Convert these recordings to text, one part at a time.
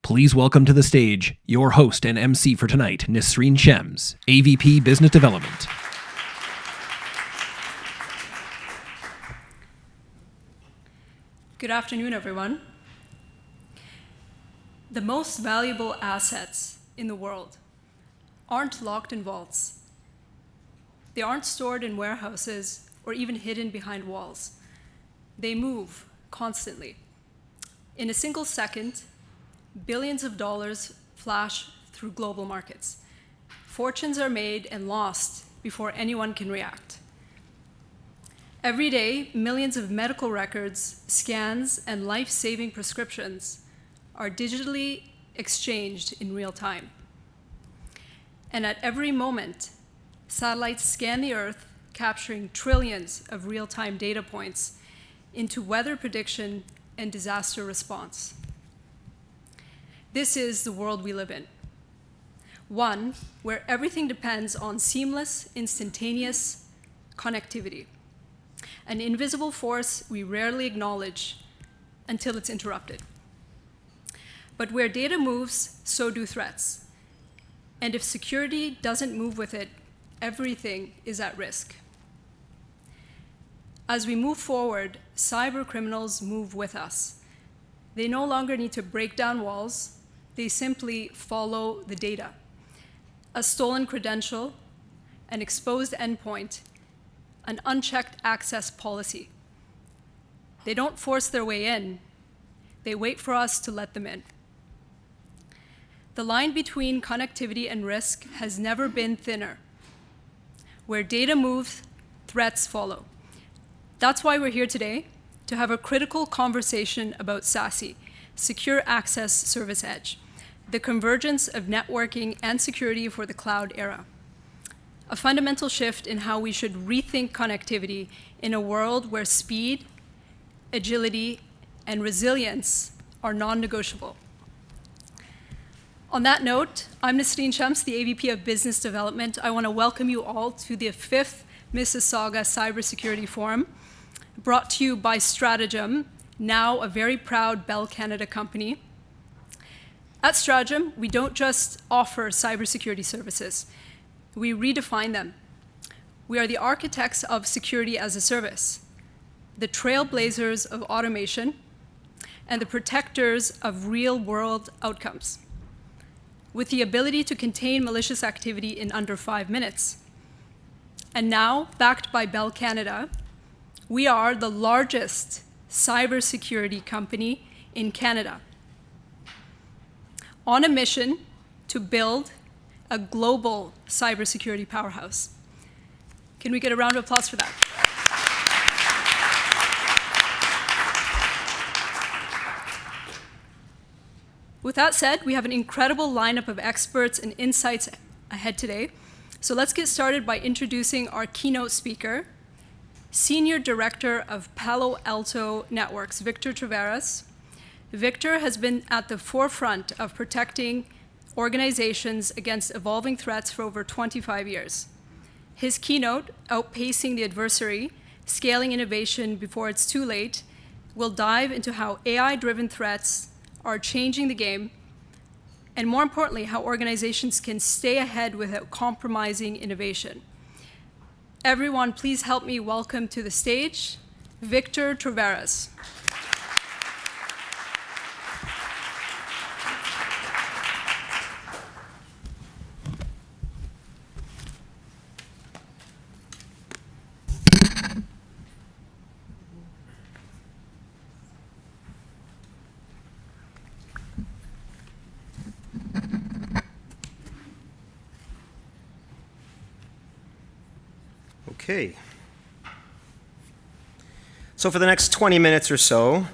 Please welcome to the stage your host and MC for tonight, Nisreen Shems, AVP Business Development. Good afternoon, everyone. The most valuable assets in the world aren't locked in vaults. They aren't stored in warehouses or even hidden behind walls. They move constantly. In a single second, billions of dollars flash through global markets. Fortunes are made and lost before anyone can react. Every day, millions of medical records, scans, and life-saving prescriptions are digitally exchanged in real time. And at every moment, satellites scan the Earth, capturing trillions of real-time data points into weather prediction and disaster response. This is the world we live in. One where everything depends on seamless, instantaneous connectivity. An invisible force we rarely acknowledge until it's interrupted. But where data moves, so do threats. And if security doesn't move with it, everything is at risk. As we move forward, cyber criminals move with us. They no longer need to break down walls, they simply follow the data. A stolen credential, an exposed endpoint, an unchecked access policy. They don't force their way in, they wait for us to let them in. The line between connectivity and risk has never been thinner. Where data moves, threats follow. That's why we're here today, to have a critical conversation about SASE, Secure Access Service Edge, the convergence of networking and security for the cloud era. A fundamental shift in how we should rethink connectivity in a world where speed, agility, and resilience are non-negotiable. On that note, I'm Nisreen Shems, the AVP of Business Development. I want to welcome you all to the 5th Mississauga Cybersecurity Forum, brought to you by Stratagem, now a very proud Bell Canada company. At Stratagem, we don't just offer cybersecurity services. We redefine them. We are the architects of security as a service, the trailblazers of automation, and the protectors of real-world outcomes, with the ability to contain malicious activity in under 5 minutes. And now, backed by Bell Canada, we are the largest cybersecurity company in Canada, on a mission to build a global cybersecurity powerhouse. Can we get a round of applause for that? With that said, we have an incredible lineup of experts and insights ahead today. So let's get started by introducing our keynote speaker, Senior Director of Palo Alto Networks, Victor Tavares. Victor has been at the forefront of protecting organizations against evolving threats for over 25 years. His keynote, Outpacing the Adversary, Scaling Innovation Before It's Too Late, will dive into how AI-driven threats are changing the game, and more importantly, how organizations can stay ahead without compromising innovation. Everyone, please help me welcome to the stage, Victor Tavares. Okay. So for the next 20 minutes or so,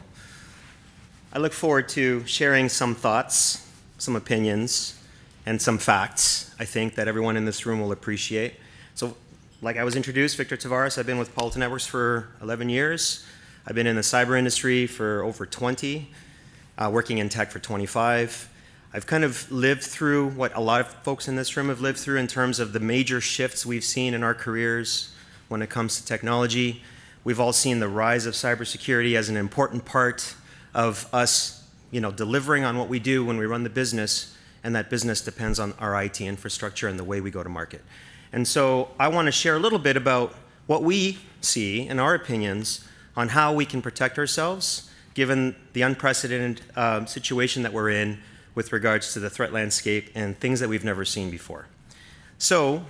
I look forward to sharing some thoughts, some opinions, and some facts, I think, that everyone in this room will appreciate. So, like I was introduced, Victor Tavares, I've been with Palo Alto Networks for 11 years. I've been in the cyber industry for over 20, working in tech for 25. I've kind of lived through what a lot of folks in this room have lived through in terms of the major shifts we've seen in our careers when it comes to technology. We've all seen the rise of cybersecurity as an important part of us delivering on what we do when we run the business, and that business depends on our IT infrastructure and the way we go to market. And so I want to share a little bit about what we see and our opinions on how we can protect ourselves given the unprecedented situation that we're in with regards to the threat landscape and things that we've never seen before. So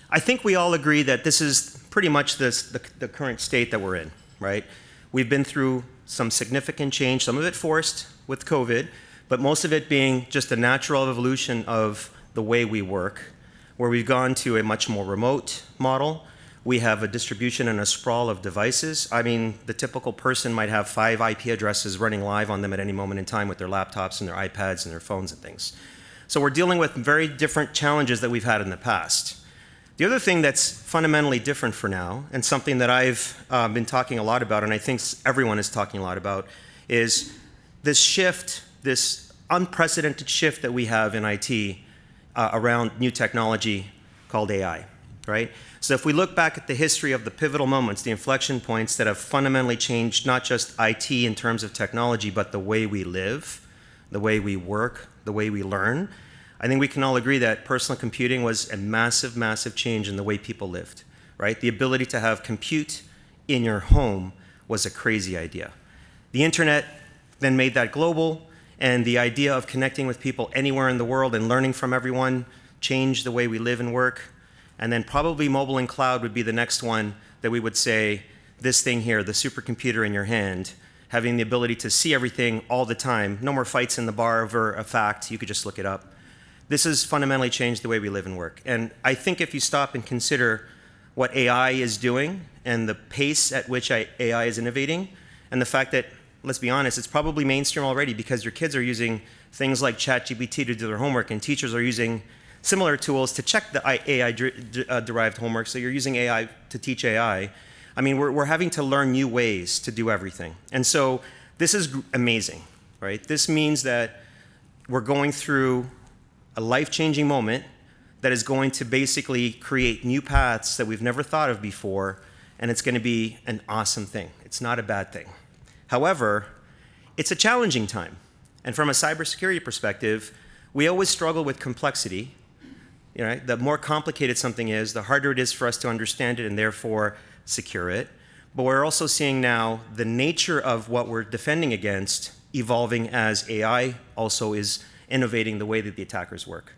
I think we all agree that this is pretty much the current state that we're in, right? We've been through some significant change, some of it forced with COVID, but most of it being just a natural evolution of the way we work, where we've gone to a much more remote model. We have a distribution and a sprawl of devices. I mean, the typical person might have 5 IP addresses running live on them at any moment in time with their laptops and their iPads and their phones and things. So we're dealing with very different challenges that we've had in the past. The other thing that's fundamentally different for now, and something that I've been talking a lot about, and I think everyone is talking a lot about, is this shift, this unprecedented shift that we have in IT around new technology called AI, right? So if we look back at the history of the pivotal moments, the inflection points that have fundamentally changed not just IT in terms of technology, but the way we live, the way we work, the way we learn, I think we can all agree that personal computing was a massive, massive change in the way people lived, right? The ability to have compute in your home was a crazy idea. The internet then made that global, and the idea of connecting with people anywhere in the world and learning from everyone changed the way we live and work. And then probably mobile and cloud would be the next one that we would say, this thing here, the supercomputer in your hand, having the ability to see everything all the time. No more fights in the bar over a fact. You could just look it up. This has fundamentally changed the way we live and work. And I think if you stop and consider what AI is doing and the pace at which AI is innovating, and the fact that, let's be honest, it's probably mainstream already because your kids are using things like ChatGPT to do their homework, and teachers are using similar tools to check the AI-derived homework, so you're using AI to teach AI. I mean, we're having to learn new ways to do everything. And so this is amazing, right? This means that we're going through a life-changing moment that is going to basically create new paths that we've never thought of before, and it's going to be an awesome thing. It's not a bad thing. However, it's a challenging time. And from a cybersecurity perspective, we always struggle with complexity. Right? The more complicated something is, the harder it is for us to understand it and therefore secure it. But we're also seeing now the nature of what we're defending against evolving as AI also is innovating the way that the attackers work.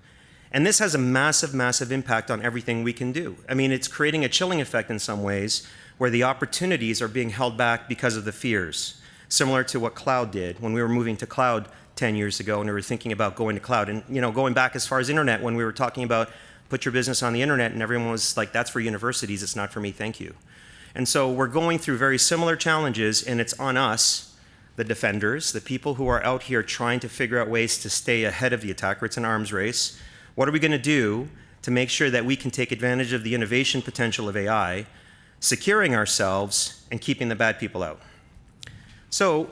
And this has a massive, massive impact on everything we can do. I mean, it's creating a chilling effect in some ways where the opportunities are being held back because of the fears, similar to what cloud did when we were moving to cloud 10 years ago and we were thinking about going to cloud. And going back as far as internet, when we were talking about put your business on the internet, and everyone was like, that's for universities, it's not for me, thank you. And so we're going through very similar challenges, and it's on us, the defenders, the people who are out here trying to figure out ways to stay ahead of the attacker. It's an arms race. What are we going to do to make sure that we can take advantage of the innovation potential of AI, securing ourselves and keeping the bad people out? So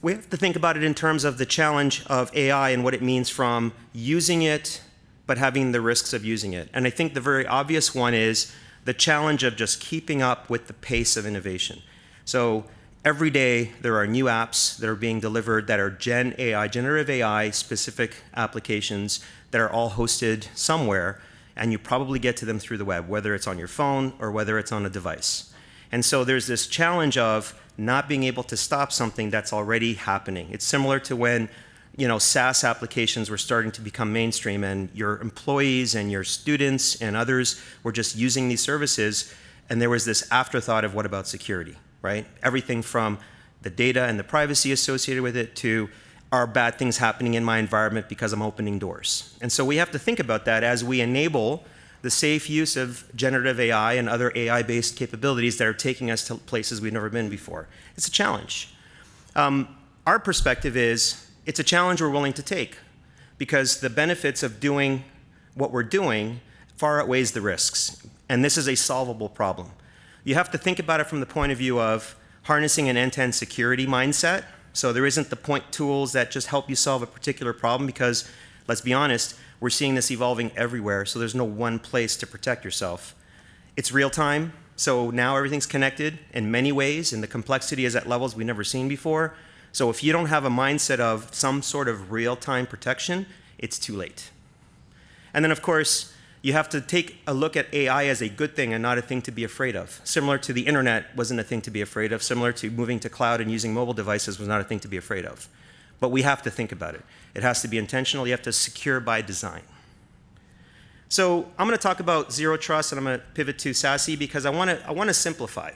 we have to think about it in terms of the challenge of AI and what it means from using it but having the risks of using it. And I think the very obvious one is the challenge of just keeping up with the pace of innovation. So every day there are new apps that are being delivered that are Gen AI, generative AI specific applications that are all hosted somewhere, and you probably get to them through the web, whether it's on your phone or whether it's on a device. And so there's this challenge of not being able to stop something that's already happening. It's similar to when SaaS applications were starting to become mainstream, and your employees and your students and others were just using these services, and there was this afterthought of what about security, right? Everything from the data and the privacy associated with it to are bad things happening in my environment because I'm opening doors. And so we have to think about that as we enable the safe use of generative AI and other AI-based capabilities that are taking us to places we've never been before. It's a challenge. Our perspective is it's a challenge we're willing to take because the benefits of doing what we're doing far outweighs the risks. And this is a solvable problem. You have to think about it from the point of view of harnessing an end-to-end security mindset. So there isn't the point tools that just help you solve a particular problem because, let's be honest, we're seeing this evolving everywhere, so there's no one place to protect yourself. It's real time, so now everything's connected in many ways, and the complexity is at levels we've never seen before. So if you don't have a mindset of some sort of real-time protection, it's too late. And then, of course, you have to take a look at AI as a good thing and not a thing to be afraid of. Similar to the internet wasn't a thing to be afraid of, similar to moving to cloud and using mobile devices was not a thing to be afraid of. But we have to think about it. It has to be intentional. You have to secure by design. So I'm going to talk about zero trust, and I'm going to pivot to SASE because I want to simplify.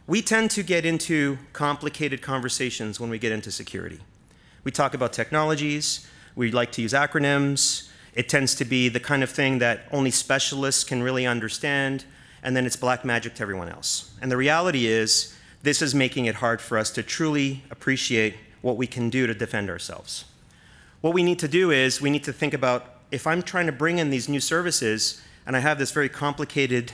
We tend to get into complicated conversations when we get into security. We talk about technologies. We like to use acronyms. It tends to be the kind of thing that only specialists can really understand, and then it's black magic to everyone else. And the reality is, this is making it hard for us to truly appreciate what we can do to defend ourselves. What we need to do is, we need to think about, if I'm trying to bring in these new services, and I have this very complicated,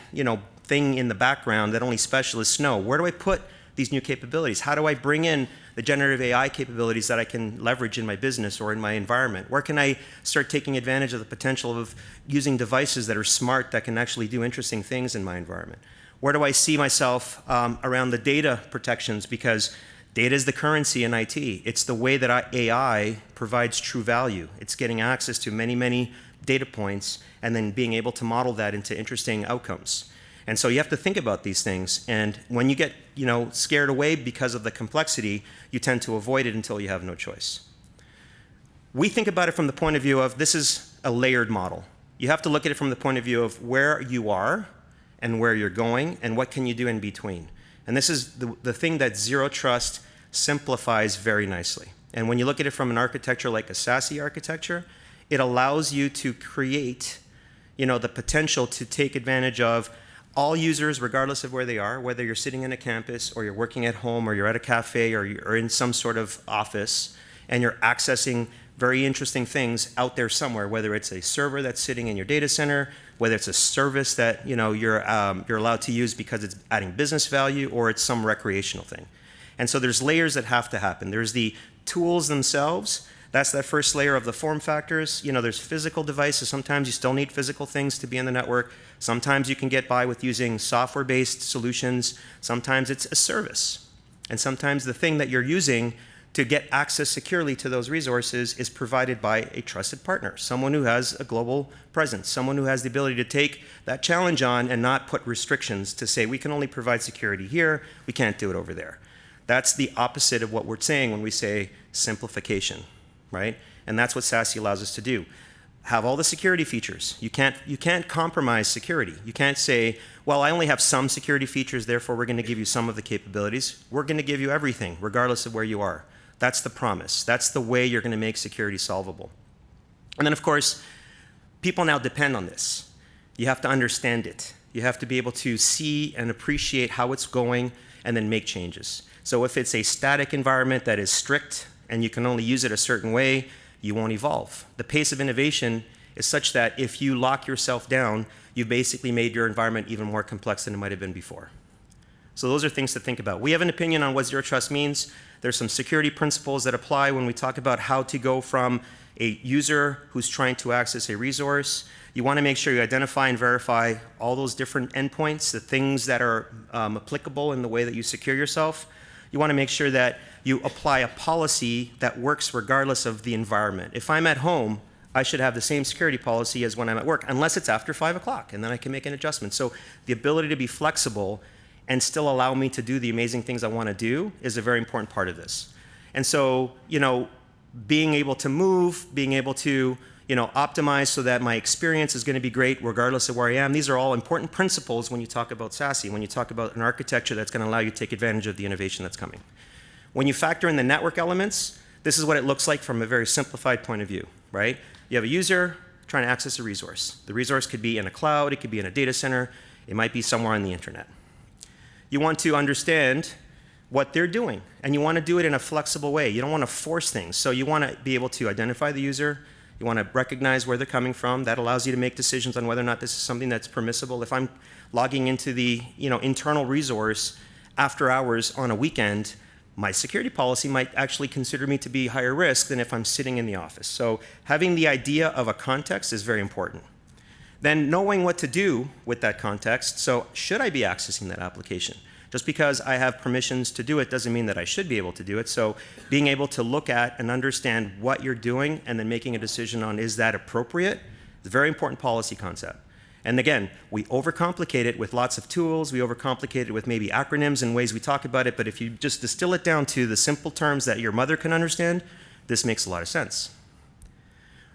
thing in the background that only specialists know, where do I put these new capabilities? How do I bring in the generative AI capabilities that I can leverage in my business or in my environment? Where can I start taking advantage of the potential of using devices that are smart that can actually do interesting things in my environment? Where do I see myself around the data protections? Because data is the currency in IT. It's the way that AI provides true value. It's getting access to many, many data points and then being able to model that into interesting outcomes. And so you have to think about these things. And when you get scared away because of the complexity, you tend to avoid it until you have no choice. We think about it from the point of view of this is a layered model. You have to look at it from the point of view of where you are and where you're going and what can you do in between. And this is the thing that zero trust simplifies very nicely. And when you look at it from an architecture like a SASE architecture, it allows you to create the potential to take advantage of all users, regardless of where they are, whether you're sitting in a campus or you're working at home or you're at a cafe or you're in some sort of office and you're accessing very interesting things out there somewhere, whether it's a server that's sitting in your data center, whether it's a service that you're allowed to use because it's adding business value, or it's some recreational thing. And so there's layers that have to happen. There's the tools themselves. That's that first layer of the form factors. There's physical devices. Sometimes you still need physical things to be in the network. Sometimes you can get by with using software-based solutions. Sometimes it's a service. And sometimes the thing that you're using to get access securely to those resources is provided by a trusted partner, someone who has a global presence, someone who has the ability to take that challenge on and not put restrictions to say, we can only provide security here, we can't do it over there. That's the opposite of what we're saying when we say simplification, right? And that's what SASE allows us to do. Have all the security features. You can't compromise security. You can't say, well, I only have some security features, therefore we're going to give you some of the capabilities. We're going to give you everything, regardless of where you are. That's the promise. That's the way you're going to make security solvable. And then, of course, people now depend on this. You have to understand it. You have to be able to see and appreciate how it's going and then make changes. So if it's a static environment that is strict and you can only use it a certain way, you won't evolve. The pace of innovation is such that if you lock yourself down, you've basically made your environment even more complex than it might have been before. So those are things to think about. We have an opinion on what zero trust means. There's some security principles that apply when we talk about how to go from a user who's trying to access a resource. You want to make sure you identify and verify all those different endpoints, the things that are applicable in the way that you secure yourself. You want to make sure that you apply a policy that works regardless of the environment. If I'm at home, I should have the same security policy as when I'm at work, unless it's after 5 o'clock, and then I can make an adjustment. So the ability to be flexible and still allow me to do the amazing things I want to do is a very important part of this. And so, being able to move, being able to, optimize so that my experience is going to be great regardless of where I am. These are all important principles when you talk about SASE, when you talk about an architecture that's going to allow you to take advantage of the innovation that's coming. When you factor in the network elements, this is what it looks like from a very simplified point of view, right? You have a user trying to access a resource. The resource could be in a cloud, it could be in a data center, it might be somewhere on the internet. You want to understand what they're doing, and you want to do it in a flexible way. You don't want to force things. So you want to be able to identify the user, you want to recognize where they're coming from. That allows you to make decisions on whether or not this is something that's permissible. If I'm logging into the internal resource after hours on a weekend, my security policy might actually consider me to be higher risk than if I'm sitting in the office. So having the idea of a context is very important. Then knowing what to do with that context. So should I be accessing that application? Just because I have permissions to do it doesn't mean that I should be able to do it. So being able to look at and understand what you're doing and then making a decision on is that appropriate is a very important policy concept. And again, we overcomplicate it with lots of tools. We overcomplicate it with maybe acronyms and ways we talk about it. But if you just distill it down to the simple terms that your mother can understand, this makes a lot of sense.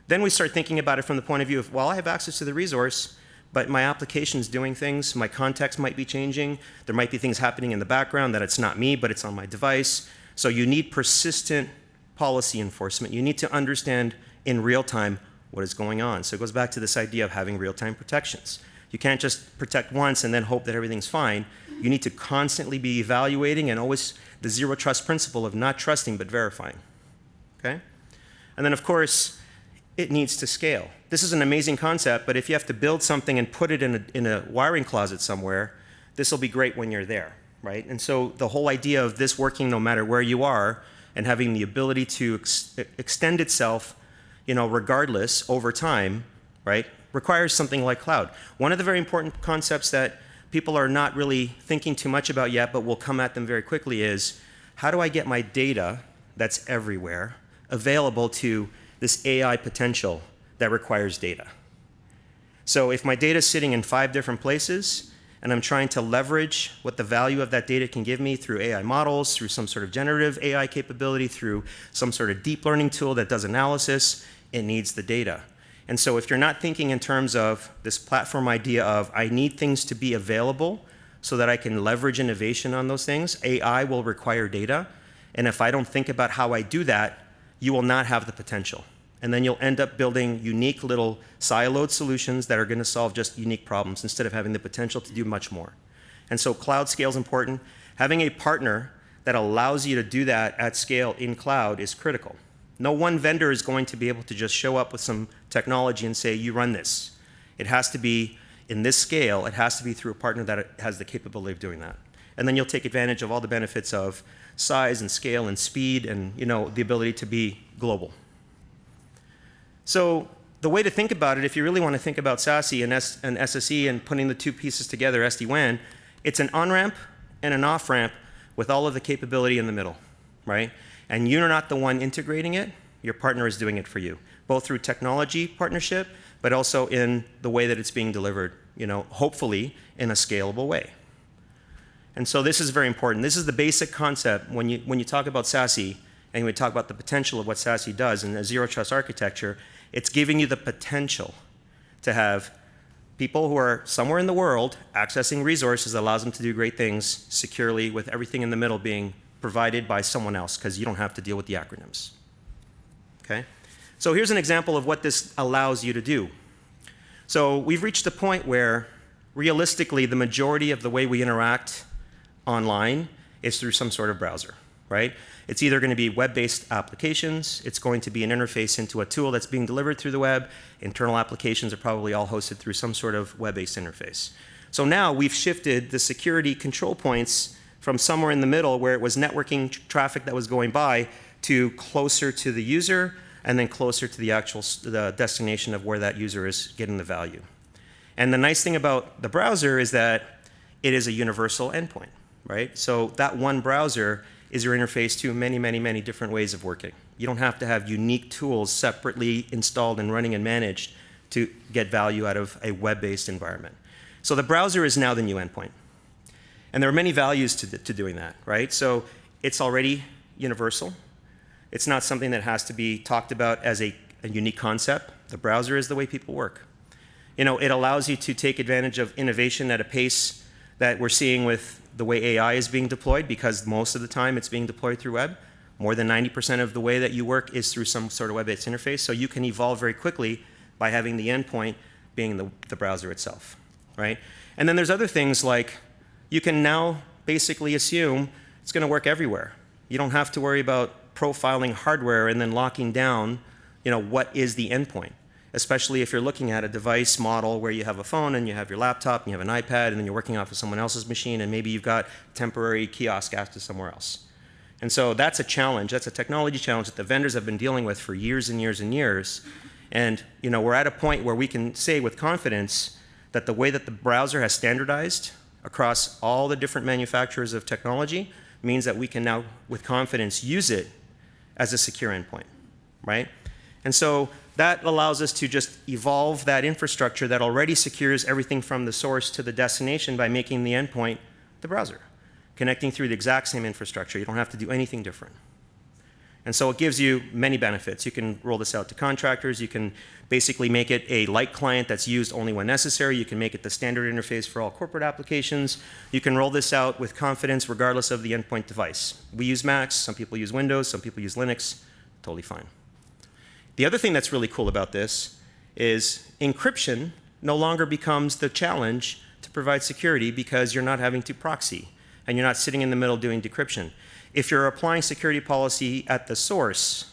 Then we start thinking about it from the point of view of, well, I have access to the resource, but my application is doing things. My context might be changing. There might be things happening in the background that it's not me, but it's on my device. So you need persistent policy enforcement. You need to understand in real time what is going on. So it goes back to this idea of having real-time protections. You can't just protect once and then hope that everything's fine. You need to constantly be evaluating and always the zero trust principle of not trusting but verifying. Okay? And then, of course, it needs to scale. This is an amazing concept, but if you have to build something and put it in a wiring closet somewhere, this will be great when you're there, right? And so the whole idea of this working no matter where you are and having the ability to extend itself, regardless over time, right, requires something like cloud. One of the very important concepts that people are not really thinking too much about yet, but will come at them very quickly is, how do I get my data that's everywhere available to this AI potential that requires data? So if my data is sitting in 5 different places, and I'm trying to leverage what the value of that data can give me through AI models, through some sort of generative AI capability, through some sort of deep learning tool that does analysis, it needs the data. And so if you're not thinking in terms of this platform idea of, I need things to be available so that I can leverage innovation on those things, AI will require data. And if I don't think about how I do that, you will not have the potential. And then you'll end up building unique little siloed solutions that are going to solve just unique problems instead of having the potential to do much more. And so cloud scale is important. Having a partner that allows you to do that at scale in cloud is critical. No one vendor is going to be able to just show up with some technology and say, you run this. It has to be, in this scale, it has to be through a partner that has the capability of doing that. And then you'll take advantage of all the benefits of size and scale and speed and the ability to be global. So the way to think about it, if you really want to think about SASE and SSE and putting the two pieces together, SD-WAN, it's an on-ramp and an off-ramp with all of the capability in the middle, right? And you're not the one integrating it, your partner is doing it for you, both through technology partnership, but also in the way that it's being delivered, hopefully in a scalable way. And so this is very important. This is the basic concept when you talk about SASE and we talk about the potential of what SASE does in a zero trust architecture. It's giving you the potential to have people who are somewhere in the world accessing resources that allows them to do great things securely with everything in the middle being provided by someone else because you don't have to deal with the acronyms. Okay? So here's an example of what this allows you to do. So we've reached a point where realistically the majority of the way we interact online is through some sort of browser, right? It's either going to be web-based applications, it's going to be an interface into a tool that's being delivered through the web. Internal applications are probably all hosted through some sort of web-based interface. So now we've shifted the security control points from somewhere in the middle where it was networking traffic that was going by to closer to the user and then closer to the actual destination of where that user is getting the value. And the nice thing about the browser is that it is a universal endpoint, right? So that one browser is your interface to many, many, many different ways of working. You don't have to have unique tools separately installed and running and managed to get value out of a web-based environment. So the browser is now the new endpoint. And there are many values to doing that, right? So it's already universal. It's not something that has to be talked about as a unique concept. The browser is the way people work. It allows you to take advantage of innovation at a pace that we're seeing with the way AI is being deployed, because most of the time it's being deployed through web. More than 90% of the way that you work is through some sort of web-based interface. So you can evolve very quickly by having the endpoint being the browser itself, right? And then there's other things like you can now basically assume it's going to work everywhere. You don't have to worry about profiling hardware and then locking down, what is the endpoint, especially if you're looking at a device model where you have a phone and you have your laptop and you have an iPad and then you're working off of someone else's machine and maybe you've got temporary kiosk access somewhere else. And so that's a challenge. That's a technology challenge that the vendors have been dealing with for years and years and years. And we're at a point where we can say with confidence that the way that the browser has standardized across all the different manufacturers of technology means that we can now, with confidence, use it as a secure endpoint, right? And so that allows us to just evolve that infrastructure that already secures everything from the source to the destination by making the endpoint the browser, connecting through the exact same infrastructure. You don't have to do anything different. And so it gives you many benefits. You can roll this out to contractors. You can basically make it a light client that's used only when necessary. You can make it the standard interface for all corporate applications. You can roll this out with confidence regardless of the endpoint device. We use Macs. Some people use Windows. Some people use Linux. Totally fine. The other thing that's really cool about this is encryption no longer becomes the challenge to provide security because you're not having to proxy and you're not sitting in the middle doing decryption. If you're applying security policy at the source,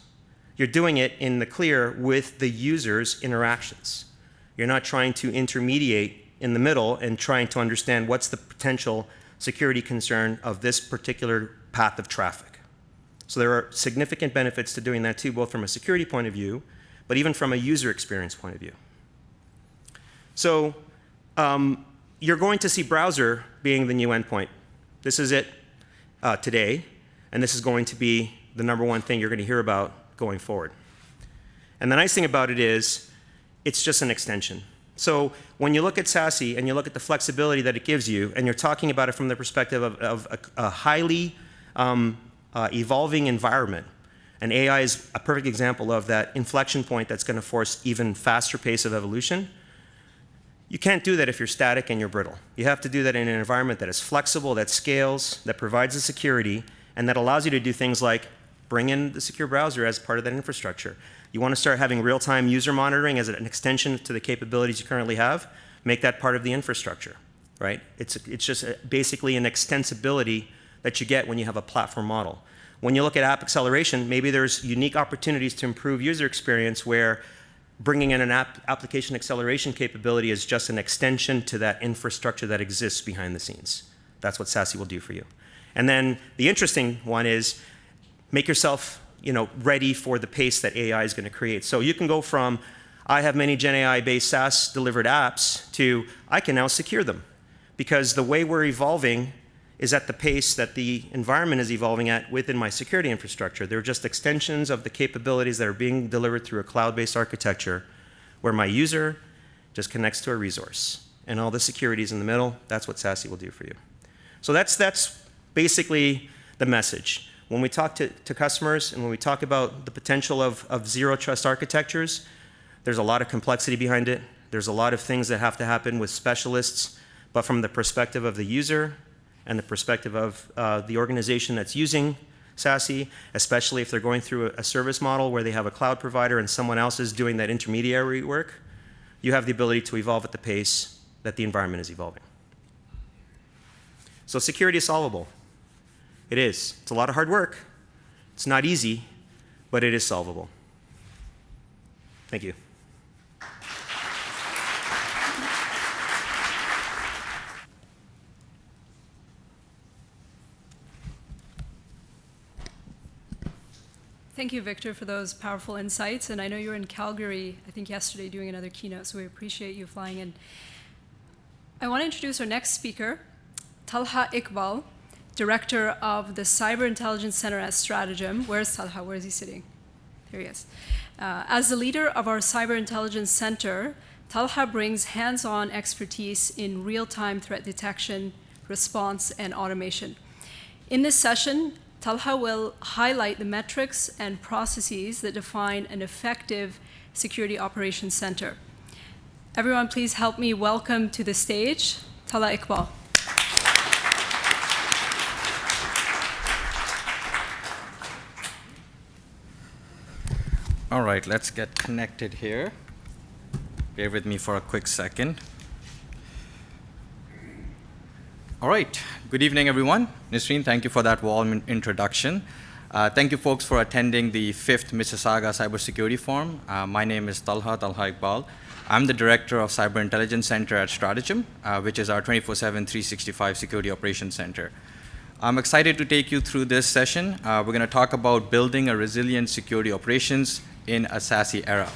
you're doing it in the clear with the user's interactions. You're not trying to intermediate in the middle and trying to understand what's the potential security concern of this particular path of traffic. So there are significant benefits to doing that too, both from a security point of view, but even from a user experience point of view. So you're going to see browser being the new endpoint. This is it today. And this is going to be the #1 thing you're going to hear about going forward. And the nice thing about it is, it's just an extension. So when you look at SASE and you look at the flexibility that it gives you, and you're talking about it from the perspective of a highly evolving environment, and AI is a perfect example of that inflection point that's going to force even faster pace of evolution. You can't do that if you're static and you're brittle. You have to do that in an environment that is flexible, that scales, that provides the security, and that allows you to do things like bring in the secure browser as part of that infrastructure. You want to start having real-time user monitoring as an extension to the capabilities you currently have, make that part of the infrastructure, right? It's just basically an extensibility that you get when you have a platform model. When you look at app acceleration, maybe there's unique opportunities to improve user experience where bringing in an application acceleration capability is just an extension to that infrastructure that exists behind the scenes. That's what SASE will do for you. And then the interesting one is make yourself ready for the pace that AI is going to create. So you can go from, I have many Gen AI-based SaaS delivered apps, to I can now secure them. Because the way we're evolving is at the pace that the environment is evolving at within my security infrastructure. They're just extensions of the capabilities that are being delivered through a cloud-based architecture where my user just connects to a resource. And all the security is in the middle. That's what SASE will do for you. So that's basically the message. When we talk to customers and when we talk about the potential of zero trust architectures, there's a lot of complexity behind it. There's a lot of things that have to happen with specialists, but from the perspective of the user and the perspective of the organization that's using SASE, especially if they're going through a service model where they have a cloud provider and someone else is doing that intermediary work, you have the ability to evolve at the pace that the environment is evolving. So security is solvable. It is. It's a lot of hard work. It's not easy, but it is solvable. Thank you. Thank you, Victor, for those powerful insights. And I know you were in Calgary, I think yesterday, doing another keynote, so we appreciate you flying in. I want to introduce our next speaker, Talha Iqbal, Director of the Cyber Intelligence Center at Stratagem. Where's Talha? Where is he sitting? There he is. As the leader of our Cyber Intelligence Center, Talha brings hands-on expertise in real-time threat detection, response, and automation. In this session, Talha will highlight the metrics and processes that define an effective security operations center. Everyone, please help me welcome to the stage Talha Iqbal. All right, let's get connected here. Bear with me for a quick second. All right, good evening, everyone. Nisreen, thank you for that warm introduction. Thank you, folks, for attending the 5th Mississauga Cybersecurity Forum. My name is Talha Iqbal. I'm the Director of Cyber Intelligence Center at Stratagem, which is our 24/7, 365 Security Operations Center. I'm excited to take you through this session. We're going to talk about building a resilient security operations in a SASE era.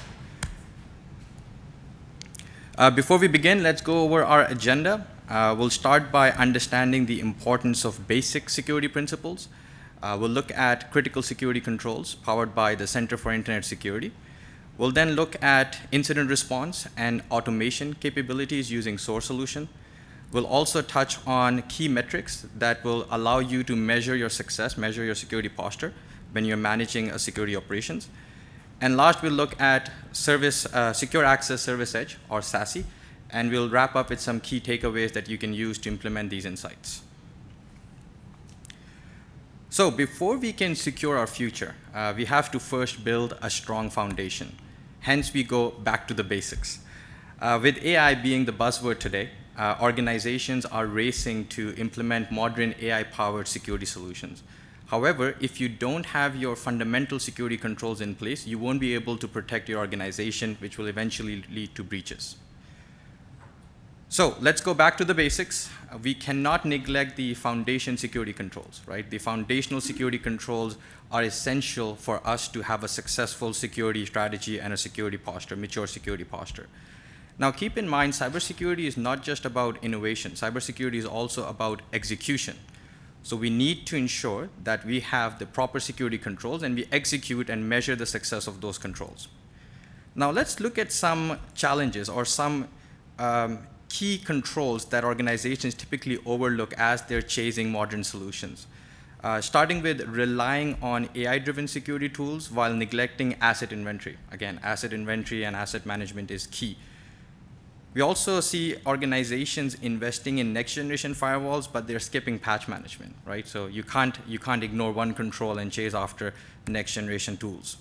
Before we begin, let's go over our agenda. we'll start by understanding the importance of basic security principles. We'll look at critical security controls powered by the Center for Internet Security. We'll then look at incident response and automation capabilities using SOAR solution. We'll also touch on key metrics that will allow you to measure your success, measure your security posture when you're managing a security operations. And last, we'll look at Secure Access Service Edge, or SASE, and we'll wrap up with some key takeaways that you can use to implement these insights. So before we can secure our future, we have to first build a strong foundation. Hence, we go back to the basics. With AI being the buzzword today, organizations are racing to implement modern AI-powered security solutions. However, if you don't have your fundamental security controls in place, you won't be able to protect your organization, which will eventually lead to breaches. So let's go back to the basics. We cannot neglect the foundation security controls, right? The foundational security controls are essential for us to have a successful security strategy and a security posture, mature security posture. Now, keep in mind, cybersecurity is not just about innovation. Cybersecurity is also about execution. So we need to ensure that we have the proper security controls and we execute and measure the success of those controls. Now, let's look at some challenges or some key controls that organizations typically overlook as they're chasing modern solutions. Starting with relying on AI-driven security tools while neglecting asset inventory. Again, asset inventory and asset management is key. We also see organizations investing in next-generation firewalls, but they're skipping patch management, right? So you can't ignore one control and chase after next-generation tools.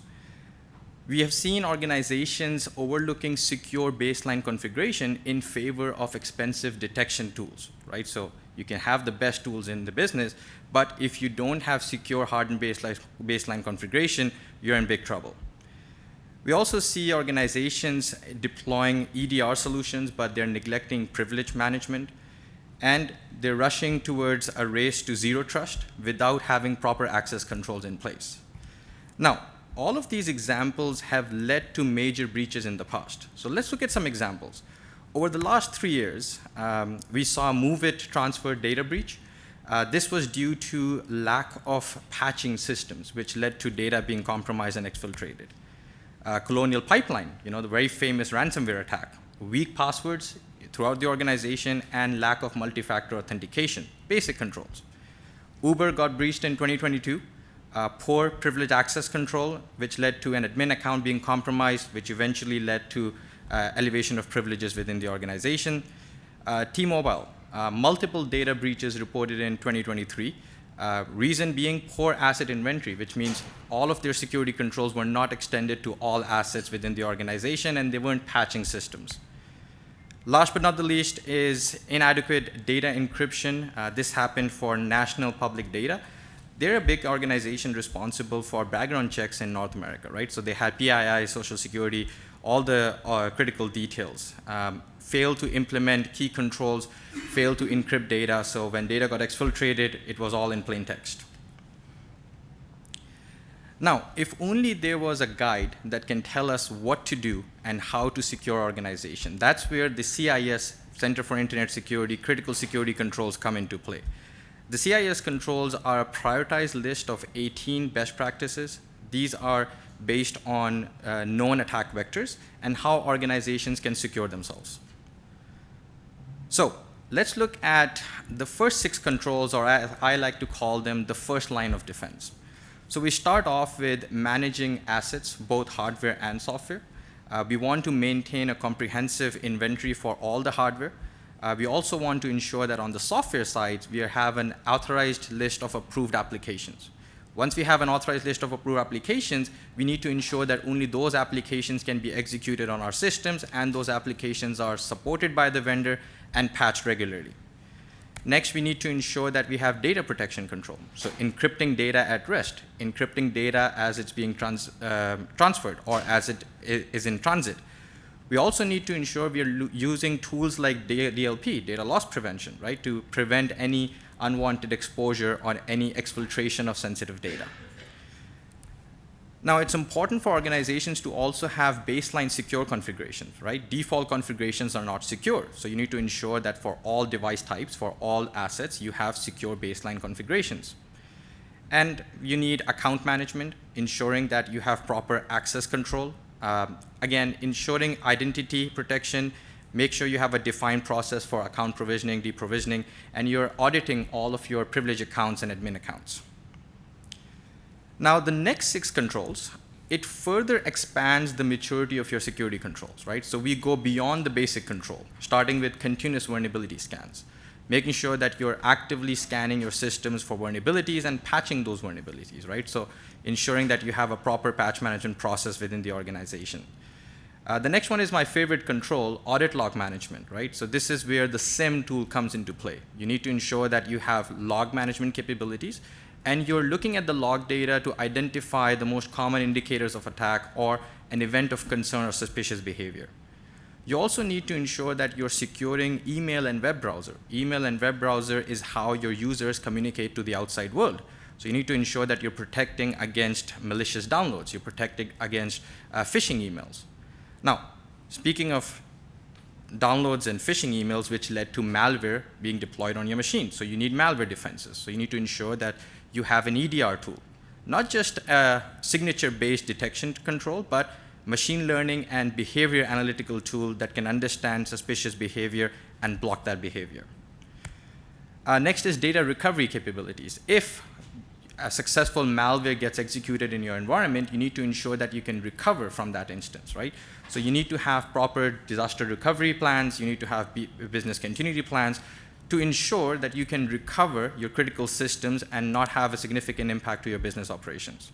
We have seen organizations overlooking secure baseline configuration in favor of expensive detection tools, right? So you can have the best tools in the business, but if you don't have secure hardened baseline configuration, you're in big trouble. We also see organizations deploying EDR solutions, but they're neglecting privilege management, and they're rushing towards a race to zero trust without having proper access controls in place. Now, all of these examples have led to major breaches in the past. So let's look at some examples. Over the last 3 years, we saw a MOVEit transfer data breach. This was due to lack of patching systems, which led to data being compromised and exfiltrated. Colonial Pipeline, the very famous ransomware attack, weak passwords throughout the organization, and lack of multi-factor authentication, basic controls. Uber got breached in 2022, poor privilege access control, which led to an admin account being compromised, which eventually led to elevation of privileges within the organization. T-Mobile, multiple data breaches reported in 2023. Reason being poor asset inventory, which means all of their security controls were not extended to all assets within the organization, and they weren't patching systems. Last but not the least is inadequate data encryption. This happened for national public data. They're a big organization responsible for background checks in North America, right? So they had PII, Social Security, all the critical details. Failed to implement key controls, failed to encrypt data, so when data got exfiltrated, it was all in plain text. Now, if only there was a guide that can tell us what to do and how to secure our organization, that's where the CIS, Center for Internet Security, critical security controls come into play. The CIS controls are a prioritized list of 18 best practices. These are based on known attack vectors and how organizations can secure themselves. So let's look at the first 6 controls, or I like to call them the first line of defense. So we start off with managing assets, both hardware and software. We want to maintain a comprehensive inventory for all the hardware. We also want to ensure that on the software side, we have an authorized list of approved applications. Once we have an authorized list of approved applications, we need to ensure that only those applications can be executed on our systems, and those applications are supported by the vendor and patched regularly. Next, we need to ensure that we have data protection control. So encrypting data at rest, encrypting data as it's being transferred or as it is in transit. We also need to ensure we are using tools like DLP, data loss prevention, right, to prevent any unwanted exposure or any exfiltration of sensitive data. Now, it's important for organizations to also have baseline secure configurations, right? Default configurations are not secure. So you need to ensure that for all device types, for all assets, you have secure baseline configurations. And you need account management, ensuring that you have proper access control. Again, ensuring identity protection, make sure you have a defined process for account provisioning, deprovisioning, and you're auditing all of your privileged accounts and admin accounts. Now, the next 6 controls, it further expands the maturity of your security controls, right? So we go beyond the basic control, starting with continuous vulnerability scans, making sure that you're actively scanning your systems for vulnerabilities and patching those vulnerabilities, right? So ensuring that you have a proper patch management process within the organization. The next one is my favorite control, audit log management, right? So this is where the SIM tool comes into play. You need to ensure that you have log management capabilities, and you're looking at the log data to identify the most common indicators of attack or an event of concern or suspicious behavior. You also need to ensure that you're securing email and web browser. Email and web browser is how your users communicate to the outside world. So you need to ensure that you're protecting against malicious downloads. You're protecting against phishing emails. Now, speaking of downloads and phishing emails, which led to malware being deployed on your machine. So you need malware defenses. So you need to ensure that you have an EDR tool, not just a signature-based detection control, but machine learning and behavior analytical tool that can understand suspicious behavior and block that behavior. Next is data recovery capabilities. If a successful malware gets executed in your environment, you need to ensure that you can recover from that instance, right? So you need to have proper disaster recovery plans, you need to have business continuity plans to ensure that you can recover your critical systems and not have a significant impact to your business operations.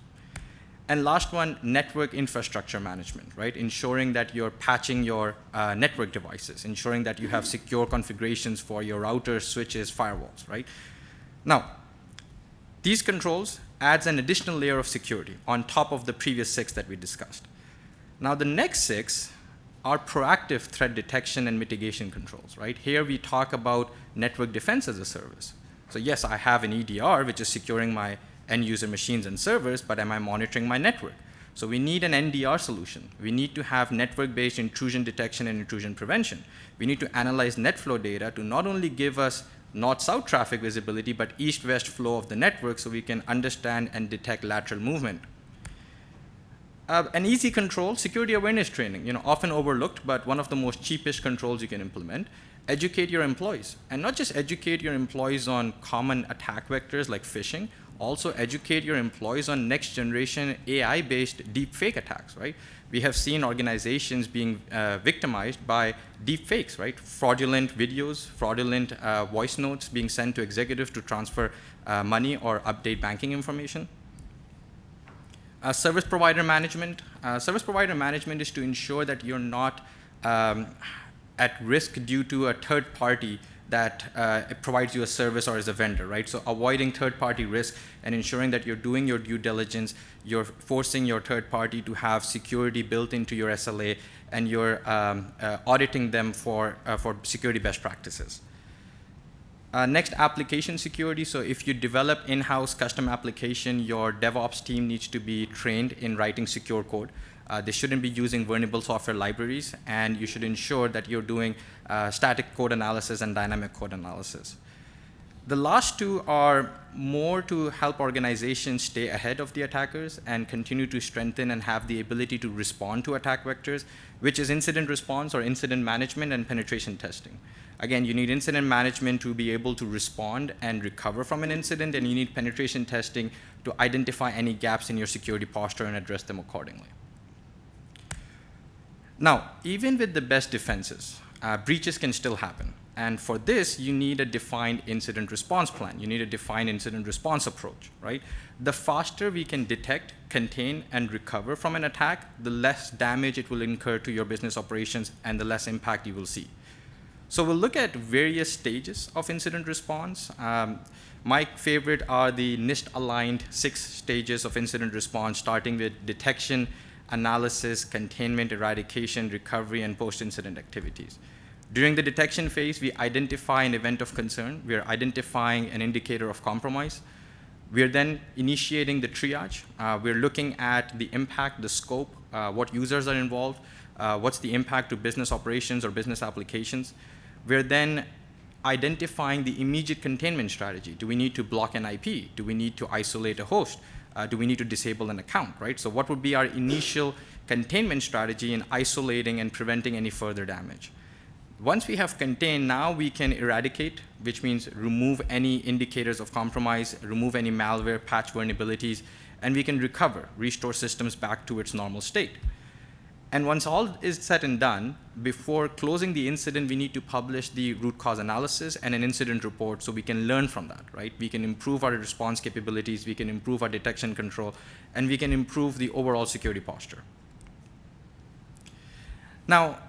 And last one, network infrastructure management, right? Ensuring that you're patching your network devices, ensuring that you have secure configurations for your routers, switches, firewalls, right? Now, these controls adds an additional layer of security on top of the previous 6 that we discussed. Now, the next 6 are proactive threat detection and mitigation controls, right? Here we talk about network defense as a service. So yes, I have an EDR, which is securing my end user machines and servers, but am I monitoring my network? So we need an NDR solution. We need to have network-based intrusion detection and intrusion prevention. We need to analyze net flow data to not only give us north-south traffic visibility, but east-west flow of the network so we can understand and detect lateral movement. An easy control, security awareness training, often overlooked, but one of the most cheapest controls you can implement. Educate your employees, and not just educate your employees on common attack vectors like phishing, also educate your employees on next generation AI-based deepfake attacks, right? We have seen organizations being victimized by deepfakes, right? Fraudulent videos, fraudulent voice notes being sent to executives to transfer money or update banking information. Service provider management. Service provider management is to ensure that you're not at risk due to a third party that provides you a service or is a vendor, right? So avoiding third-party risk and ensuring that you're doing your due diligence, you're forcing your third party to have security built into your SLA, and you're auditing them for security best practices. Next, application security. So if you develop in-house custom application, your DevOps team needs to be trained in writing secure code. They shouldn't be using vulnerable software libraries, and you should ensure that you're doing static code analysis and dynamic code analysis. The last 2 are more to help organizations stay ahead of the attackers and continue to strengthen and have the ability to respond to attack vectors, which is incident response or incident management and penetration testing. Again, you need incident management to be able to respond and recover from an incident, and you need penetration testing to identify any gaps in your security posture and address them accordingly. Now, even with the best defenses, breaches can still happen. And for this, you need a defined incident response plan. You need a defined incident response approach, right? The faster we can detect, contain, and recover from an attack, the less damage it will incur to your business operations and the less impact you will see. So we'll look at various stages of incident response. My favorite are the NIST-aligned 6 stages of incident response, starting with detection, analysis, containment, eradication, recovery, and post-incident activities. During the detection phase, we identify an event of concern. We are identifying an indicator of compromise. We're then initiating the triage. We're looking at the impact, the scope, what users are involved, what's the impact to business operations or business applications. We're then identifying the immediate containment strategy. Do we need to block an IP? Do we need to isolate a host? Do we need to disable an account, right? So what would be our initial containment strategy in isolating and preventing any further damage? Once we have contained, now we can eradicate, which means remove any indicators of compromise, remove any malware, patch vulnerabilities, and we can recover, restore systems back to its normal state. And once all is said and done, before closing the incident, we need to publish the root cause analysis and an incident report so we can learn from that, right? We can improve our response capabilities, we can improve our detection control, and we can improve the overall security posture. Now,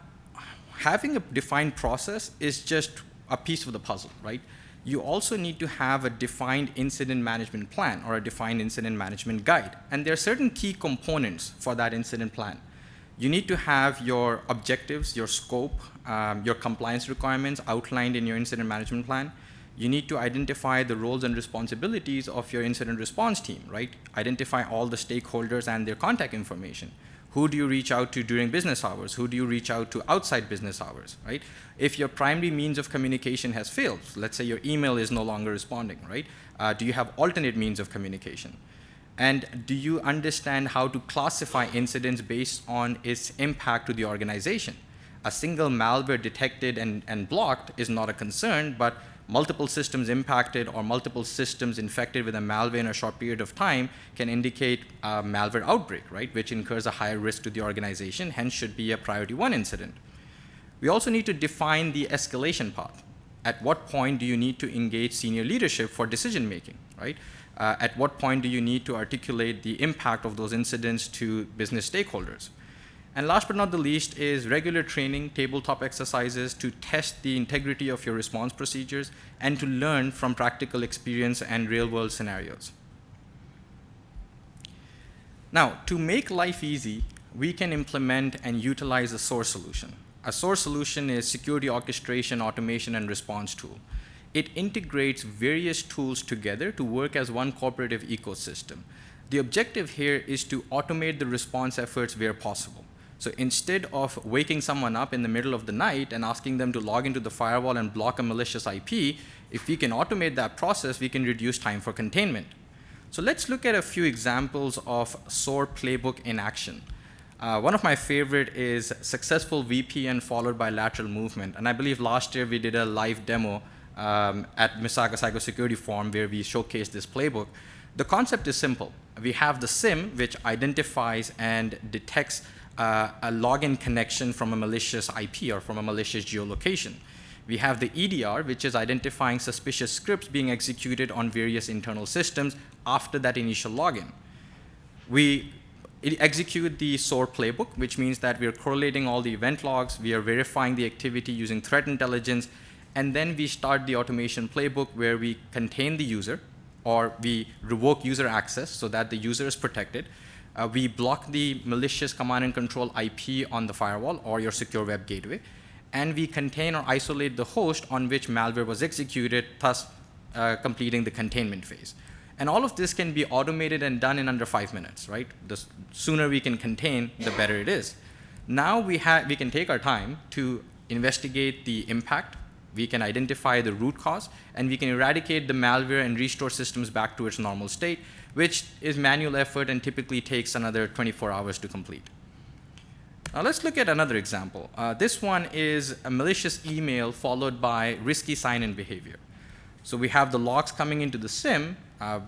having a defined process is just a piece of the puzzle, right? You also need to have a defined incident management plan or a defined incident management guide. And there are certain key components for that incident plan. You need to have your objectives, your scope, your compliance requirements outlined in your incident management plan. You need to identify the roles and responsibilities of your incident response team, right? Identify all the stakeholders and their contact information. Who do you reach out to during business hours? Who do you reach out to outside business hours, right? If your primary means of communication has failed, let's say your email is no longer responding, right? Do you have alternate means of communication? And do you understand how to classify incidents based on its impact to the organization? A single malware detected and blocked is not a concern, but multiple systems impacted or multiple systems infected with a malware in a short period of time can indicate a malware outbreak, right? Which incurs a higher risk to the organization, hence should be a priority 1 incident. We also need to define the escalation path. At what point do you need to engage senior leadership for decision making, right? At what point do you need to articulate the impact of those incidents to business stakeholders? And last but not the least is regular training, tabletop exercises to test the integrity of your response procedures and to learn from practical experience and real-world scenarios. Now, to make life easy, we can implement and utilize a SOAR solution. A SOAR solution is security orchestration, automation, and response tool. It integrates various tools together to work as one cooperative ecosystem. The objective here is to automate the response efforts where possible. So instead of waking someone up in the middle of the night and asking them to log into the firewall and block a malicious IP, if we can automate that process, we can reduce time for containment. So let's look at a few examples of SOAR playbook in action. One of my favorite is successful VPN followed by lateral movement. And I believe last year we did a live demo at Mississauga Cybersecurity Forum where we showcased this playbook. The concept is simple. We have the SIM, which identifies and detects a login connection from a malicious IP or from a malicious geolocation. We have the EDR, which is identifying suspicious scripts being executed on various internal systems after that initial login. We execute the SOAR playbook, which means that we are correlating all the event logs, we are verifying the activity using threat intelligence, and then we start the automation playbook where we contain the user, or we revoke user access so that the user is protected. We block the malicious command and control IP on the firewall or your secure web gateway, and we contain or isolate the host on which malware was executed, thus completing the containment phase. And all of this can be automated and done in under 5 minutes, right? The sooner we can contain, the better it is. Now we can take our time to investigate the impact, we can identify the root cause, and we can eradicate the malware and restore systems back to its normal state, which is manual effort and typically takes another 24 hours to complete. Now let's look at another example. This one is a malicious email followed by risky sign-in behavior. So we have the logs coming into the SIM,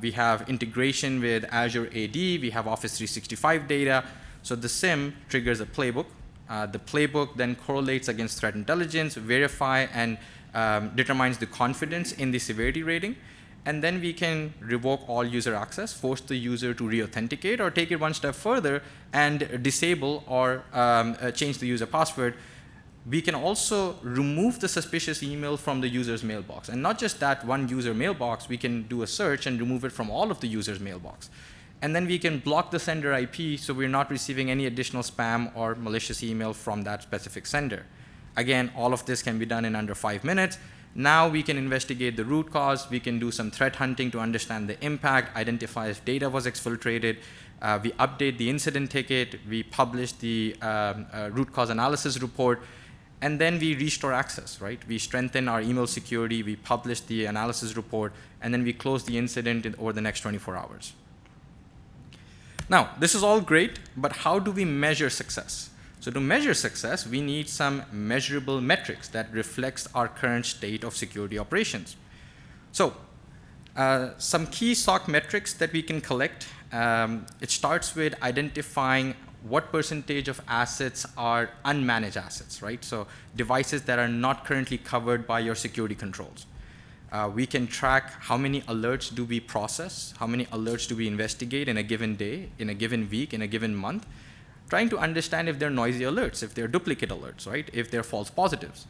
we have integration with Azure AD, we have Office 365 data. So the SIM triggers a playbook. The playbook then correlates against threat intelligence, verify and determines the confidence in the severity rating. And then we can revoke all user access, force the user to re-authenticate, or take it one step further and disable or change the user password. We can also remove the suspicious email from the user's mailbox. And not just that one user mailbox, we can do a search and remove it from all of the user's mailbox. And then we can block the sender IP so we're not receiving any additional spam or malicious email from that specific sender. Again, all of this can be done in under 5 minutes. Now we can investigate the root cause. We can do some threat hunting to understand the impact, identify if data was exfiltrated. We update the incident ticket. We publish the root cause analysis report. And then we restore access, right? We strengthen our email security. We publish the analysis report. And then we close the incident over the next 24 hours. Now, this is all great, but how do we measure success? So to measure success, we need some measurable metrics that reflects our current state of security operations. So some key SOC metrics that we can collect, it starts with identifying what percentage of assets are unmanaged assets, right? So devices that are not currently covered by your security controls. We can track how many alerts do we process, how many alerts do we investigate in a given day, in a given week, in a given month, trying to understand if they're noisy alerts, if they're duplicate alerts, right? If they're false positives.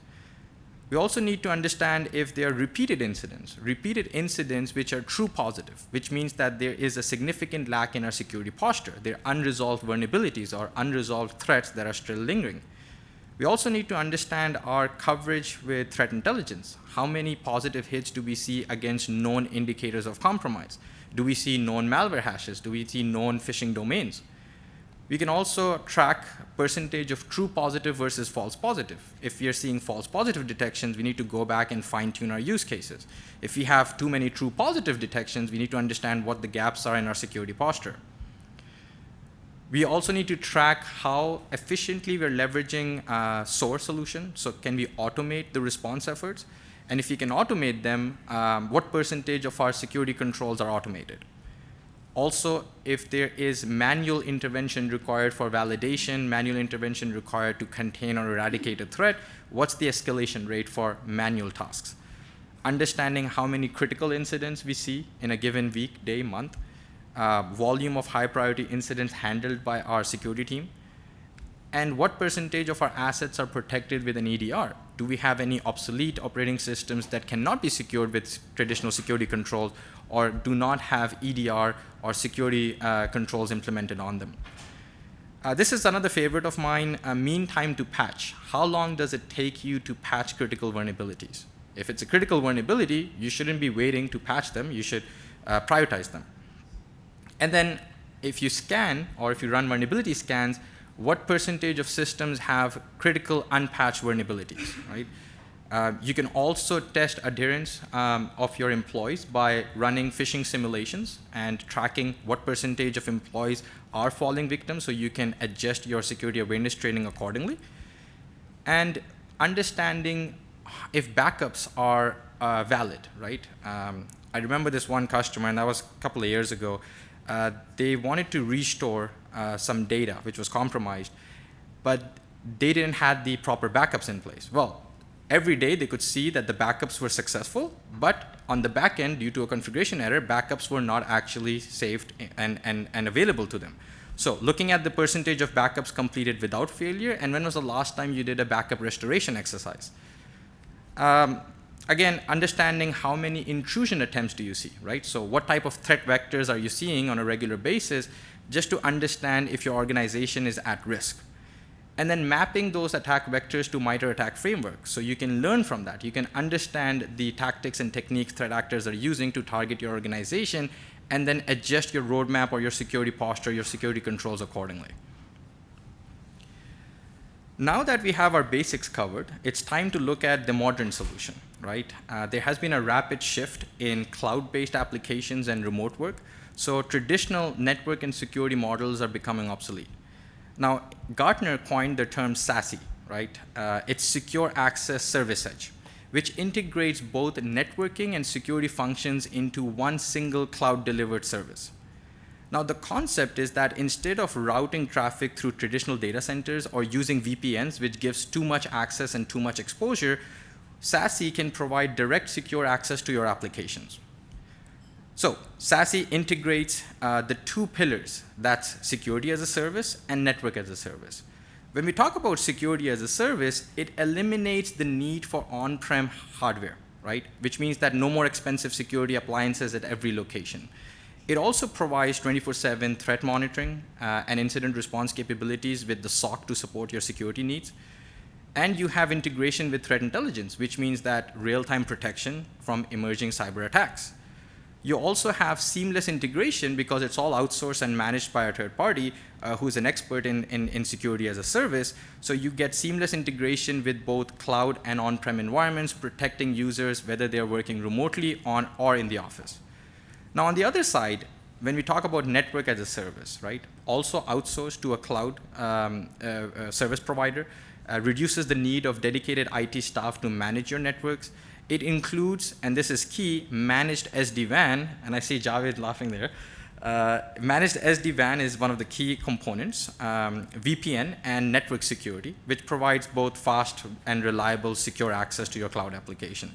We also need to understand if there are repeated incidents which are true positive, which means that there is a significant lack in our security posture. There are unresolved vulnerabilities or unresolved threats that are still lingering. We also need to understand our coverage with threat intelligence. How many positive hits do we see against known indicators of compromise? Do we see known malware hashes? Do we see known phishing domains? We can also track percentage of true positive versus false positive. If we are seeing false positive detections, we need to go back and fine-tune our use cases. If we have too many true positive detections, we need to understand what the gaps are in our security posture. We also need to track how efficiently we're leveraging SOAR solution. So can we automate the response efforts? And if we can automate them, what percentage of our security controls are automated? Also, if there is manual intervention required for validation, manual intervention required to contain or eradicate a threat, what's the escalation rate for manual tasks? Understanding how many critical incidents we see in a given week, day, month, volume of high priority incidents handled by our security team, and what percentage of our assets are protected with an EDR? Do we have any obsolete operating systems that cannot be secured with traditional security controls or do not have EDR or security controls implemented on them? This is another favorite of mine, mean time to patch. How long does it take you to patch critical vulnerabilities? If it's a critical vulnerability, you shouldn't be waiting to patch them. You should prioritize them. And then if you scan or if you run vulnerability scans, what percentage of systems have critical unpatched vulnerabilities, right? You can also test adherence of your employees by running phishing simulations and tracking what percentage of employees are falling victim, so you can adjust your security awareness training accordingly. And understanding if backups are valid, right? I remember this one customer, and that was a couple of years ago. They wanted to restore some data which was compromised, but they didn't have the proper backups in place. Well, every day they could see that the backups were successful, but on the back end, due to a configuration error, backups were not actually saved and available to them. So looking at the percentage of backups completed without failure, and when was the last time you did a backup restoration exercise? Again, understanding how many intrusion attempts do you see, right? So what type of threat vectors are you seeing on a regular basis, just to understand if your organization is at risk. And then mapping those attack vectors to MITRE ATT&CK framework. So you can learn from that. You can understand the tactics and techniques threat actors are using to target your organization, and then adjust your roadmap or your security posture, your security controls accordingly. Now that we have our basics covered, it's time to look at the modern solution, right? There has been a rapid shift in cloud-based applications and remote work. So traditional network and security models are becoming obsolete. Now, Gartner coined the term SASE, right? It's Secure Access Service Edge, which integrates both networking and security functions into one single cloud-delivered service. Now, the concept is that instead of routing traffic through traditional data centers or using VPNs, which gives too much access and too much exposure, SASE can provide direct secure access to your applications. So SASE integrates the two pillars, that's security as a service and network as a service. When we talk about security as a service, it eliminates the need for on-prem hardware, right? Which means that no more expensive security appliances at every location. It also provides 24/7 threat monitoring and incident response capabilities with the SOC to support your security needs. And you have integration with threat intelligence, which means that real-time protection from emerging cyber attacks. You also have seamless integration because it's all outsourced and managed by a third party who's an expert in security as a service. So you get seamless integration with both cloud and on-prem environments, protecting users whether they're working remotely on or in the office. Now on the other side, when we talk about network as a service, right, also outsourced to a cloud service provider, reduces the need of dedicated IT staff to manage your networks. It includes, and this is key, managed SD-WAN, and I see Javed laughing there. Managed SD-WAN is one of the key components, VPN and network security, which provides both fast and reliable secure access to your cloud application.